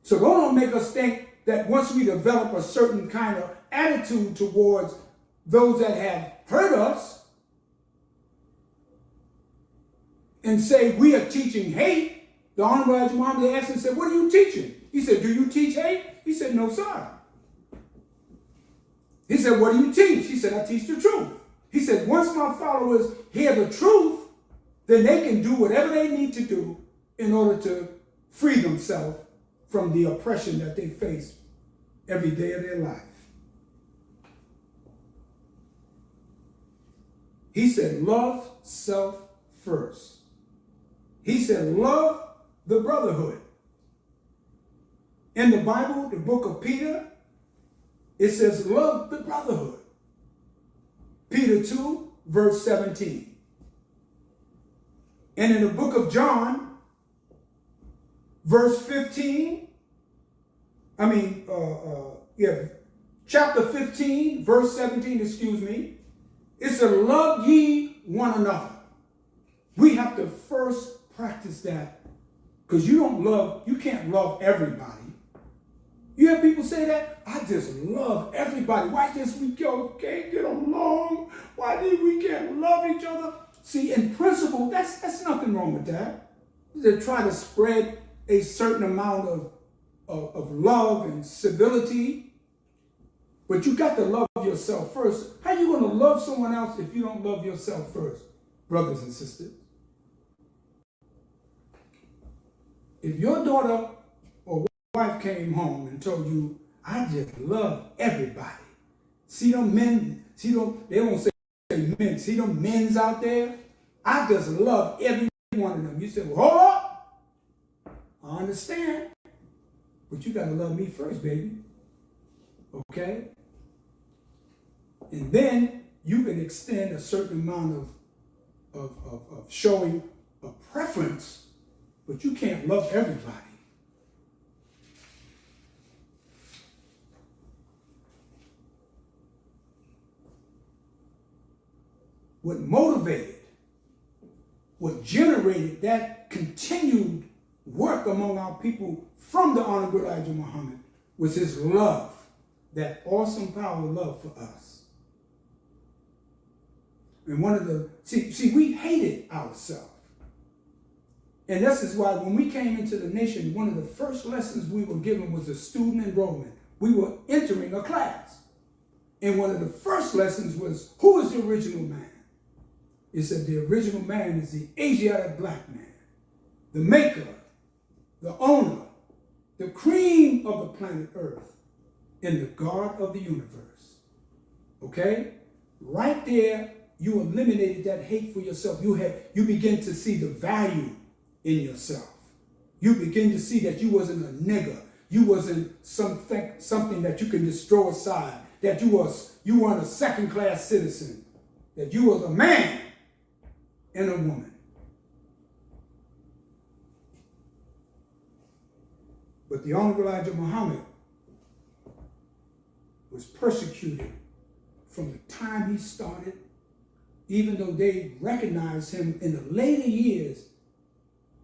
So don't make us think that once we develop a certain kind of attitude towards those that have hurt us and say we are teaching hate. The Honorable Elijah Muhammad asked and said, what are you teaching? He said, do you teach hate? He said, no, sir. He said, what do you teach? He said, I teach the truth. He said, once my followers hear the truth, then they can do whatever they need to do in order to free themselves from the oppression that they face every day of their life. He said, love self first. He said, love the brotherhood. In the Bible, the book of Peter, it says, love the brotherhood. Peter 2, verse 17. And in the book of John, verse 15, chapter 15, verse 17, it said, love ye one another. We have to first practice that, because you can't love everybody. You have people say that, I just love everybody. Why just we can't get along? Why we can't love each other? See, in principle, that's nothing wrong with that. To try to spread a certain amount of love and civility. But you got to love yourself first. How are you going to love someone else if you don't love yourself first, brothers and sisters? If your daughter or wife came home and told you, I just love everybody. See them men, they won't say men, see them men's out there? I just love every one of them. You said, well, hold up. I understand. But you got to love me first, baby. Okay? And then you can extend a certain amount of showing a preference, but you can't love everybody. What motivated, what generated that continued work among our people from the Honorable Elijah Muhammad was his love, that awesome power of love for us. And one of the, see, we hated ourselves. And this is why when we came into the nation, one of the first lessons we were given was a student enrollment. We were entering a class. And one of the first lessons was, who is the original man? It said the original man is the Asiatic black man, the maker, the owner, the cream of the planet Earth, and the God of the universe. Okay? Right there, you eliminated that hate for yourself. You begin to see the value in yourself. You begin to see that you wasn't a nigger. You wasn't something that you can just throw aside. That you weren't a second-class citizen. That you was a man and a woman. But the Honorable Elijah Muhammad was persecuted from the time he started, even though they recognized him in the later years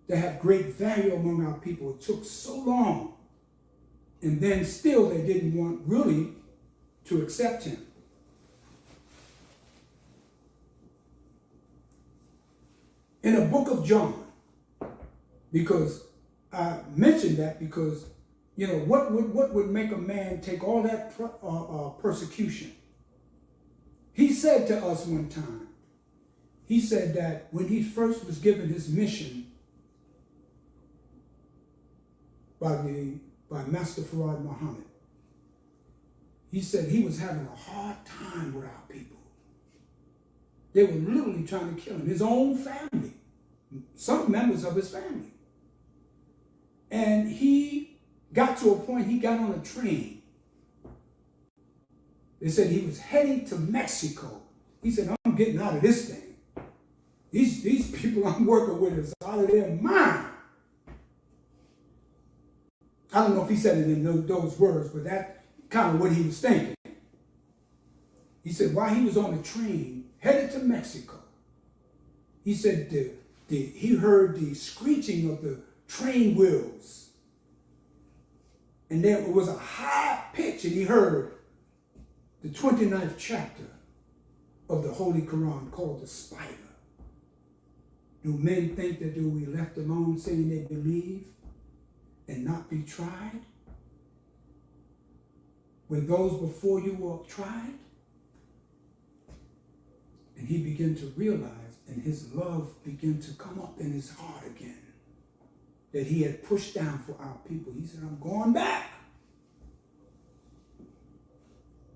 to have great value among our people. It took so long. And then still they didn't want really to accept him. In the book of John, because I mentioned that because, you know, what would make a man take all that persecution? He said to us one time, he said that when he first was given his mission by Master Farad Muhammad, he said he was having a hard time with our people. They were literally trying to kill him, his own family, some members of his family. And he got to a point, he got on a train. They said he was heading to Mexico. He said, I'm getting out of this thing. These people I'm working with is out of their mind. I don't know if he said it in those words, but that's kind of what he was thinking. He said while he was on the train, headed to Mexico, he said he heard the screeching of the train wheels. And there was a high pitch, and he heard the 29th chapter of the Holy Quran called the Spider. Do men think that they'll be left alone saying they believe and not be tried? When those before you were tried? And he began to realize, and his love began to come up in his heart again, that he had pushed down for our people. He said, I'm going back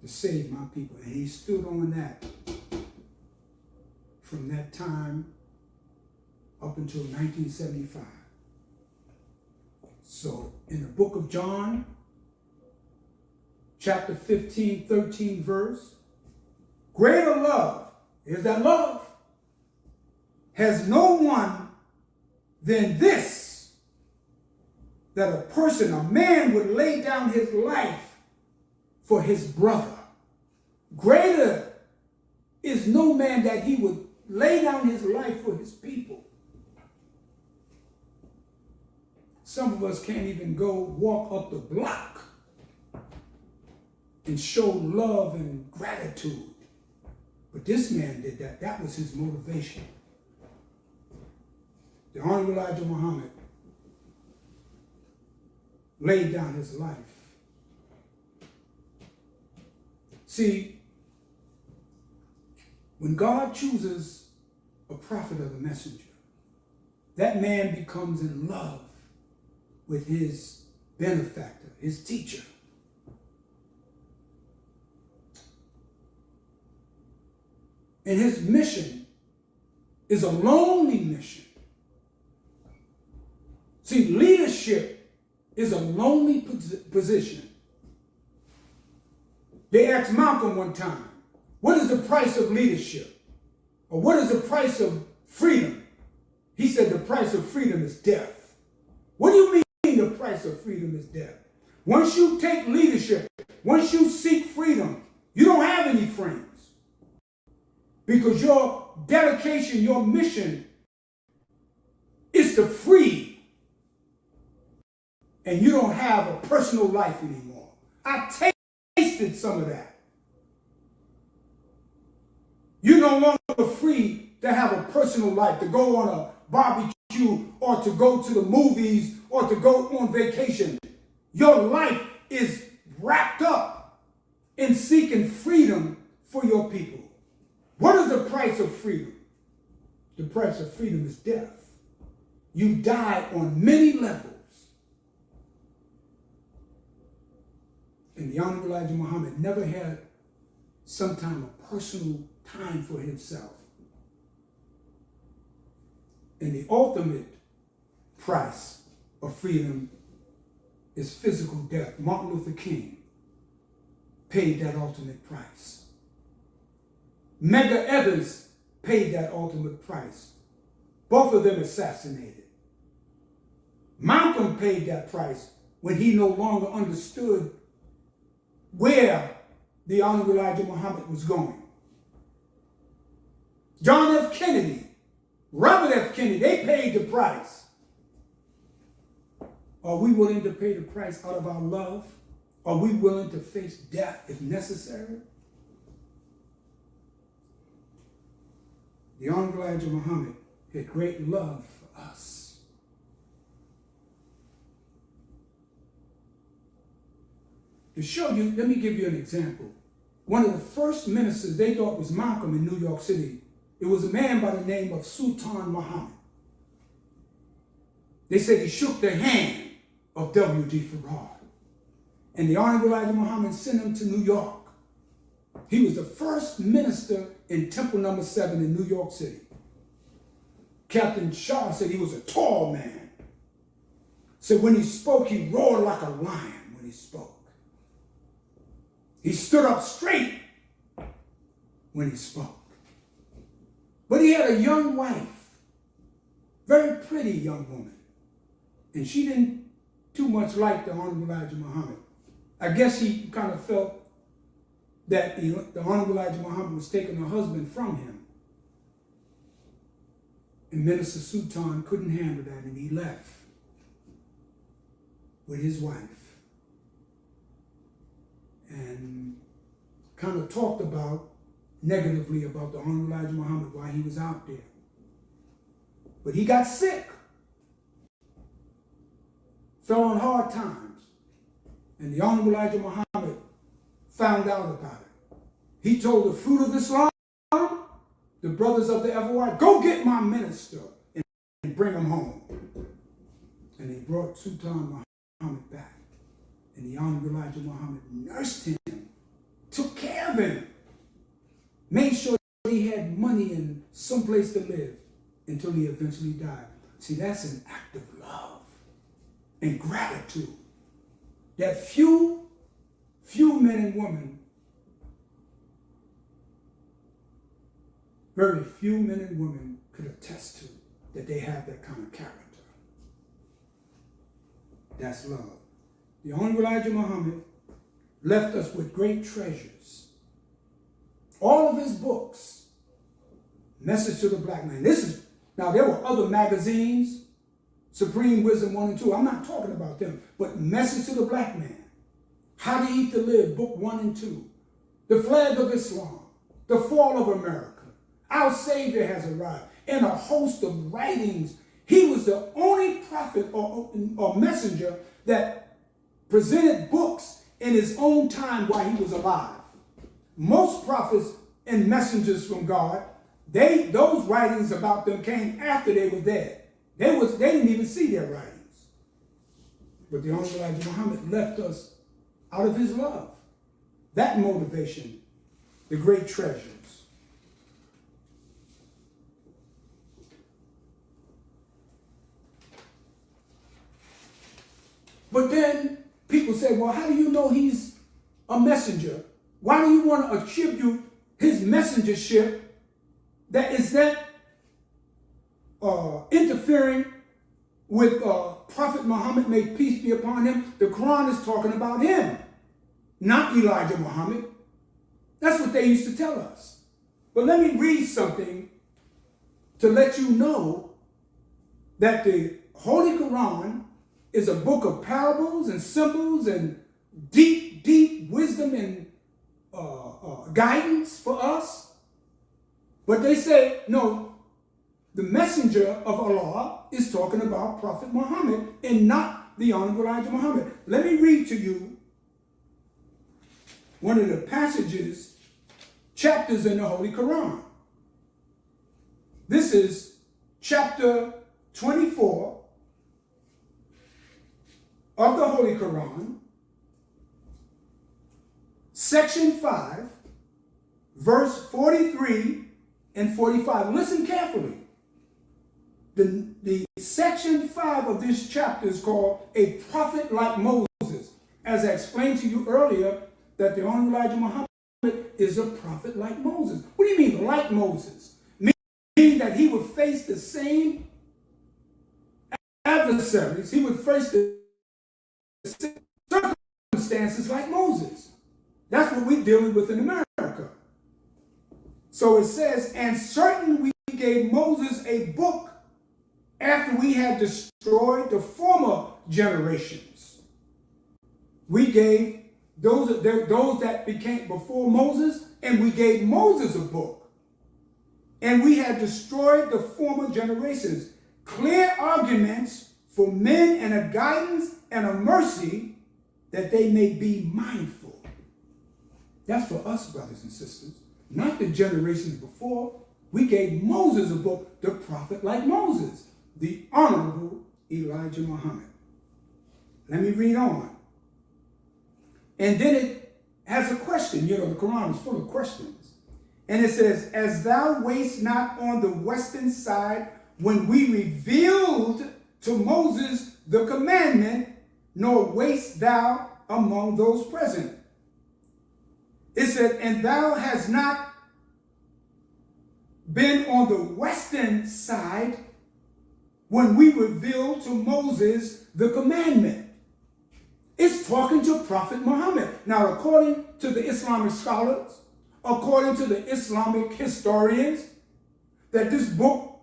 to save my people. And he stood on that from that time up until 1975. So in the book of John, chapter 15, 13 verse, greater love, is that love, has no one than this, that a person, a man would lay down his life for his brother. Greater is no man that he would lay down his life for his people. Some of us can't even go walk up the block and show love and gratitude. But this man did that. That was his motivation. The Honorable Elijah Muhammad laid down his life. See, when God chooses a prophet or the messenger, that man becomes in love with his benefactor, his teacher. And his mission is a lonely mission. See, leadership is a lonely position. They asked Malcolm one time, what is the price of leadership? Or what is the price of freedom? He said the price of freedom is death. What do you mean the price of freedom is death? Once you take leadership, once you seek freedom, you don't have any friends. Because your dedication, your mission is to free. And you don't have a personal life anymore. I tasted some of that. You're no longer free to have a personal life, to go on a barbecue or to go to the movies or to go on vacation. Your life is wrapped up in seeking freedom for your people. What is the price of freedom? The price of freedom is death. You die on many levels. And the Honorable Elijah Muhammad never had some time of personal time for himself. And the ultimate price of freedom is physical death. Martin Luther King paid that ultimate price. Medgar Evers paid that ultimate price. Both of them assassinated. Malcolm paid that price when he no longer understood where the Honorable Elijah Muhammad was going. John F. Kennedy, Robert F. Kennedy, they paid the price. Are we willing to pay the price out of our love? Are we willing to face death if necessary? The Honorable Elijah Muhammad had great love for us. To show you, let me give you an example. One of the first ministers they thought was Malcolm in New York City. It was a man by the name of Sultan Muhammad. They said he shook the hand of W.D. Farrar. And the Honorable Elijah Muhammad sent him to New York. He was the first minister in Temple No. 7 in New York City. Captain Shaw said he was a tall man. Said when he spoke, he roared like a lion when he spoke. He stood up straight when he spoke. But he had a young wife, very pretty young woman. And she didn't too much like the Honorable Elijah Muhammad. I guess he kind of felt that the Honorable Elijah Muhammad was taking her husband from him. And Minister Sultan couldn't handle that, and he left with his wife. And kind of talked negatively about the Honorable Elijah Muhammad while he was out there. But he got sick, fell on hard times, and the Honorable Elijah Muhammad found out about it. He told the Fruit of Islam, the brothers of the FOI, go get my minister and bring him home. And they brought Sultan Muhammad back. And the Honorable Elijah Muhammad nursed him, took care of him, made sure he had money and someplace to live until he eventually died. See, that's an act of love and gratitude that few men and women, very few men and women could attest to, that they have that kind of character. That's love. The Honorable Elijah Muhammad left us with great treasures. All of his books, Message to the Black Man. Now there were other magazines, Supreme Wisdom 1 and 2. I'm not talking about them, but Message to the Black Man, How to Eat to Live, Book 1 and 2, The Flag of Islam, The Fall of America, Our Savior Has Arrived, and a host of writings. He was the only prophet or messenger that presented books in his own time while he was alive. Most prophets and messengers from God, those writings about them came after they were dead. They didn't even see their writings. But the Honorable Elijah Muhammad left us out of his love. That motivation, the great treasures. But then people say, well, how do you know he's a messenger? Why do you want to attribute his messengership that is that interfering with Prophet Muhammad, may peace be upon him? The Quran is talking about him, not Elijah Muhammad. That's what they used to tell us. But let me read something to let you know that the Holy Quran is a book of parables and symbols and deep, deep wisdom and guidance for us. But they say, no, the messenger of Allah is talking about Prophet Muhammad and not the Honorable Elijah Muhammad. Let me read to you one of the passages, chapters in the Holy Quran. This is chapter 24 of the Holy Quran, section 5, verse 43 and 45. Listen carefully. The section 5 of this chapter is called A Prophet Like Moses. As I explained to you earlier, that the Honorable Elijah Muhammad is a prophet like Moses. What do you mean, like Moses? Meaning that he would face the same adversaries. He would face the circumstances like Moses. That's what we're dealing with in America. So it says, and certainly we gave Moses a book after we had destroyed the former generations. We gave those that became before Moses, and we gave Moses a book. And we had destroyed the former generations. Clear arguments for men and a guidance and a mercy that they may be mindful. That's for us, brothers and sisters, not the generations before. We gave Moses a book, the prophet like Moses, the Honorable Elijah Muhammad. Let me read on. And then it has a question. You know, the Quran is full of questions. And it says, as thou wast not on the western side when we revealed to Moses the commandment, nor wast thou among those present. It said, and thou hast not been on the western side when we revealed to Moses the commandment. It's talking to Prophet Muhammad. Now, according to the Islamic scholars, according to the Islamic historians, that this book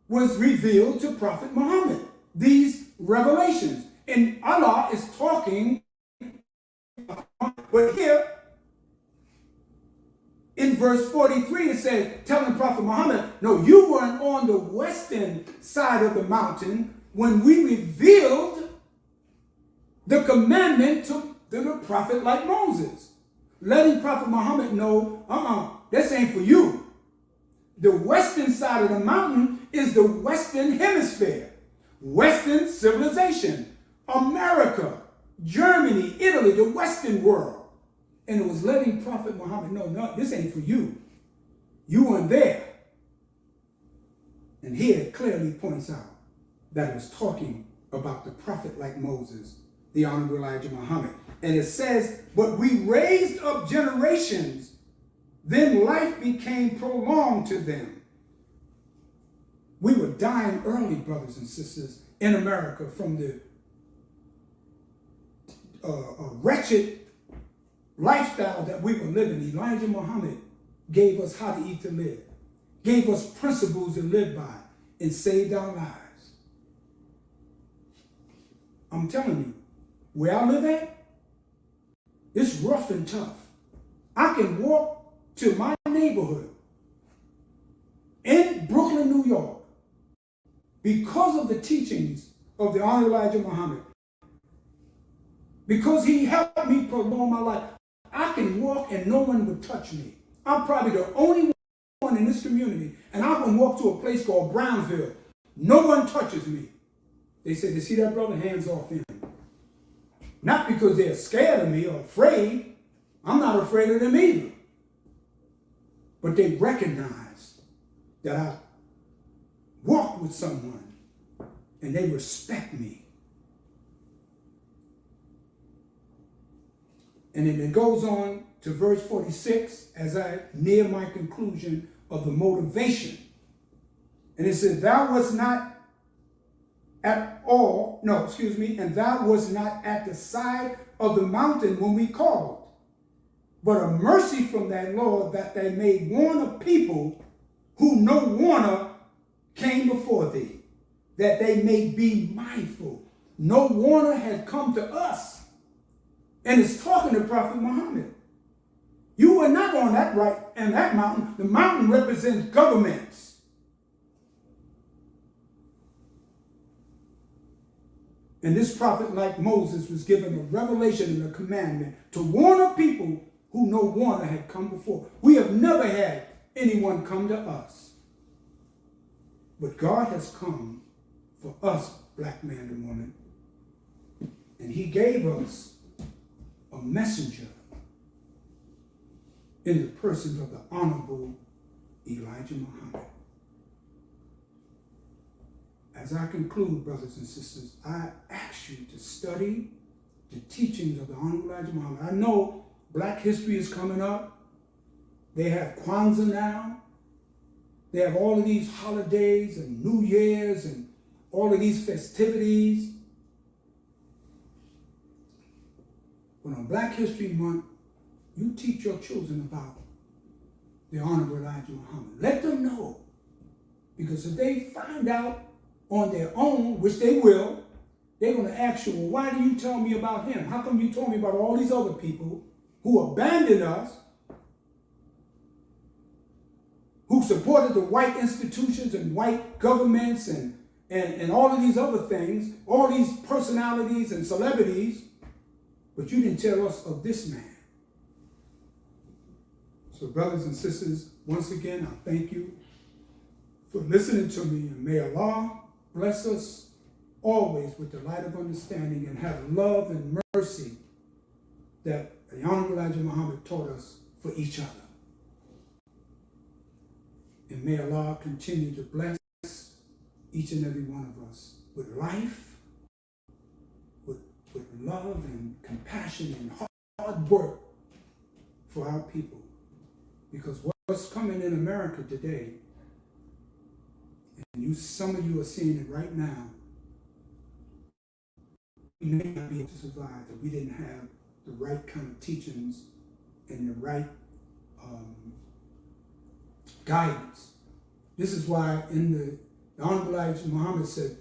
was revealed to Prophet Muhammad. These revelations. And Allah is talking, but here, in verse 43, it says, telling Prophet Muhammad, no, you weren't on the western side of the mountain when we revealed the commandment to the prophet like Moses. Letting Prophet Muhammad know, this ain't for you. The western side of the mountain is the Western Hemisphere, Western civilization, America, Germany, Italy, the Western world. And it was letting Prophet Muhammad know, no, this ain't for you. You weren't there. And here it clearly points out that it was talking about the prophet like Moses, the Honorable Elijah Muhammad. And it says, but we raised up generations, then life became prolonged to them. We were dying early, brothers and sisters, in America from the wretched lifestyle that we were living. Elijah Muhammad gave us how to eat to live, gave us principles to live by, and saved our lives. I'm telling you, where I live at, it's rough and tough. I can walk to my neighborhood in Brooklyn, New York, because of the teachings of the Honorable Elijah Muhammad, because he helped me prolong my life. I can walk and no one would touch me. I'm probably the only one in this community, and I can walk to a place called Brownsville. No one touches me. They said, you see that brother? Hands off him. Not because they're scared of me or afraid. I'm not afraid of them either. But they recognize that I walk with someone and they respect me. And then it goes on to verse 46 as I near my conclusion of the motivation. And it says, and thou was not at the side of the mountain when we called, but a mercy from thy Lord that they may warn a people who no warner came before thee, that they may be mindful. No warner had come to us. And it's talking to Prophet Muhammad. You were not on that mountain. The mountain represents governments. And this prophet, like Moses, was given a revelation and a commandment to warn a people who no warner had come before. We have never had anyone come to us. But God has come for us, black man and woman. And he gave us a messenger in the person of the Honorable Elijah Muhammad. As I conclude, brothers and sisters, I ask you to study the teachings of the Honorable Elijah Muhammad. I know Black history is coming up. They have Kwanzaa now. They have all of these holidays and New Year's and all of these festivities. But on Black History Month, you teach your children about the Honorable Elijah Muhammad. Let them know. Because if they find out on their own, which they will, they're going to ask you, well, why do you tell me about him? How come you told me about all these other people who abandoned us, who supported the white institutions and white governments and all of these other things, all these personalities and celebrities, but you didn't tell us of this man? So brothers and sisters, once again, I thank you for listening to me, and may Allah bless us always with the light of understanding and have love and mercy that the Honorable Elijah Muhammad taught us for each other. And may Allah continue to bless each and every one of us with life, with love and compassion and hard work for our people. Because what's coming in America today, and some of you are seeing it right now, we may not be able to survive if we didn't have the right kind of teachings and the right guidance. This is why in the Honorable Elijah Muhammad said,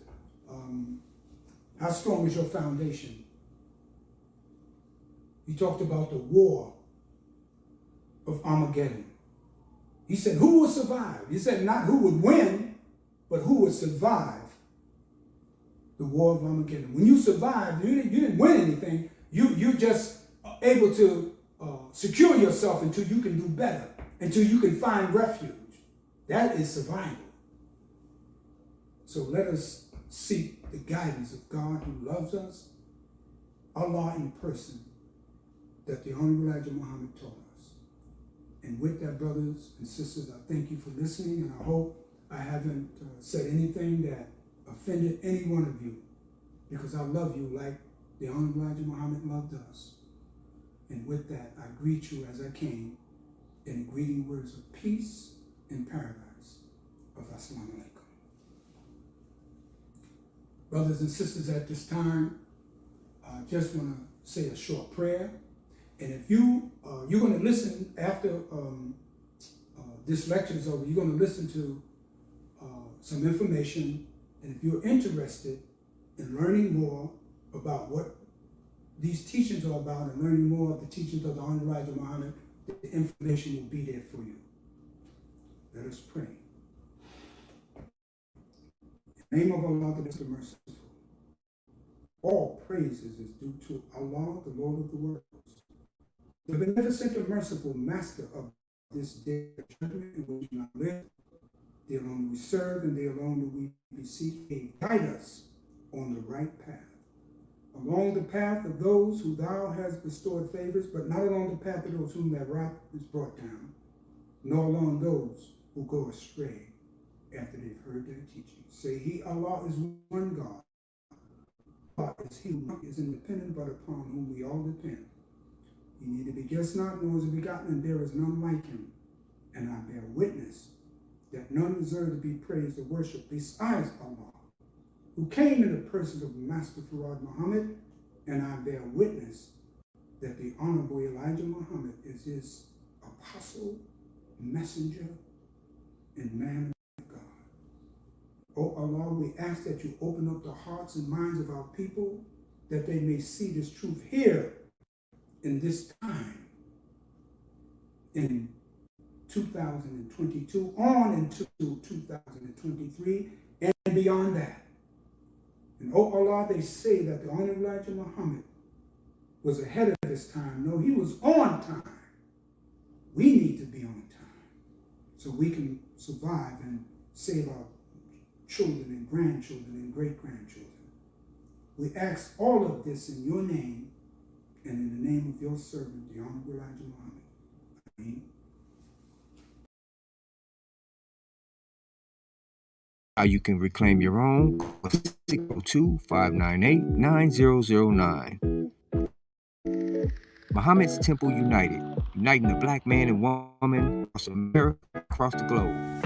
how strong is your foundation? He talked about the war of Armageddon. He said, who will survive? He said not who would win, but who would survive the war of Armageddon. When you survive, you didn't win anything. You're just able to secure yourself until you can do better, until you can find refuge. That is survival. So let us seek the guidance of God who loves us, Allah in person, that the Honorable Elijah Muhammad taught us. And with that, brothers and sisters, I thank you for listening, and I hope I haven't said anything that offended any one of you, because I love you like the Honorable Elijah Muhammad loved us. And with that, I greet you as I came in the greeting words of peace and paradise of Assalamu alaikum. Brothers and sisters, at this time, I just want to say a short prayer. And if you're going to listen after this lecture is over, you're going to listen to some information. And if you're interested in learning more about what these teachings are about and learning more of the teachings of the Honorable Elijah Muhammad, the information will be there for you. Let us pray. In the name of Allah, the merciful. All praises is due to Allah, the Lord of the worlds, the beneficent and merciful Master of this day of judgment in which we now live. Thee alone we serve, and thee alone do we beseech. Guide us on the right path. along the path of those who thou hast bestowed favors, but not along the path of those whom that wrath is brought down, nor along those who go astray after they've heard their teaching. Say, He, Allah, is one God. Allah is He who is independent, but upon whom we all depend. He neither begets not, nor is begotten, and there is none like Him. And I bear witness that none deserve to be praised or worshipped besides Allah, who came in the person of Master Farad Muhammad, and I bear witness that the Honorable Elijah Muhammad is His apostle, messenger, and man of God. O Allah, we ask that you open up the hearts and minds of our people, that they may see this truth here in this time, in 2022, on into 2023, and beyond that. And oh Allah, they say that the Honorable Elijah Muhammad was ahead of his time. No, he was on time. We need to be on time so we can survive and save our children and grandchildren and great-grandchildren. We ask all of this in your name and in the name of your servant, the Honorable Elijah Muhammad. Amen. How you can reclaim your own, 602-598-9009. Muhammad's Temple United, uniting the black man and woman across America, across the globe.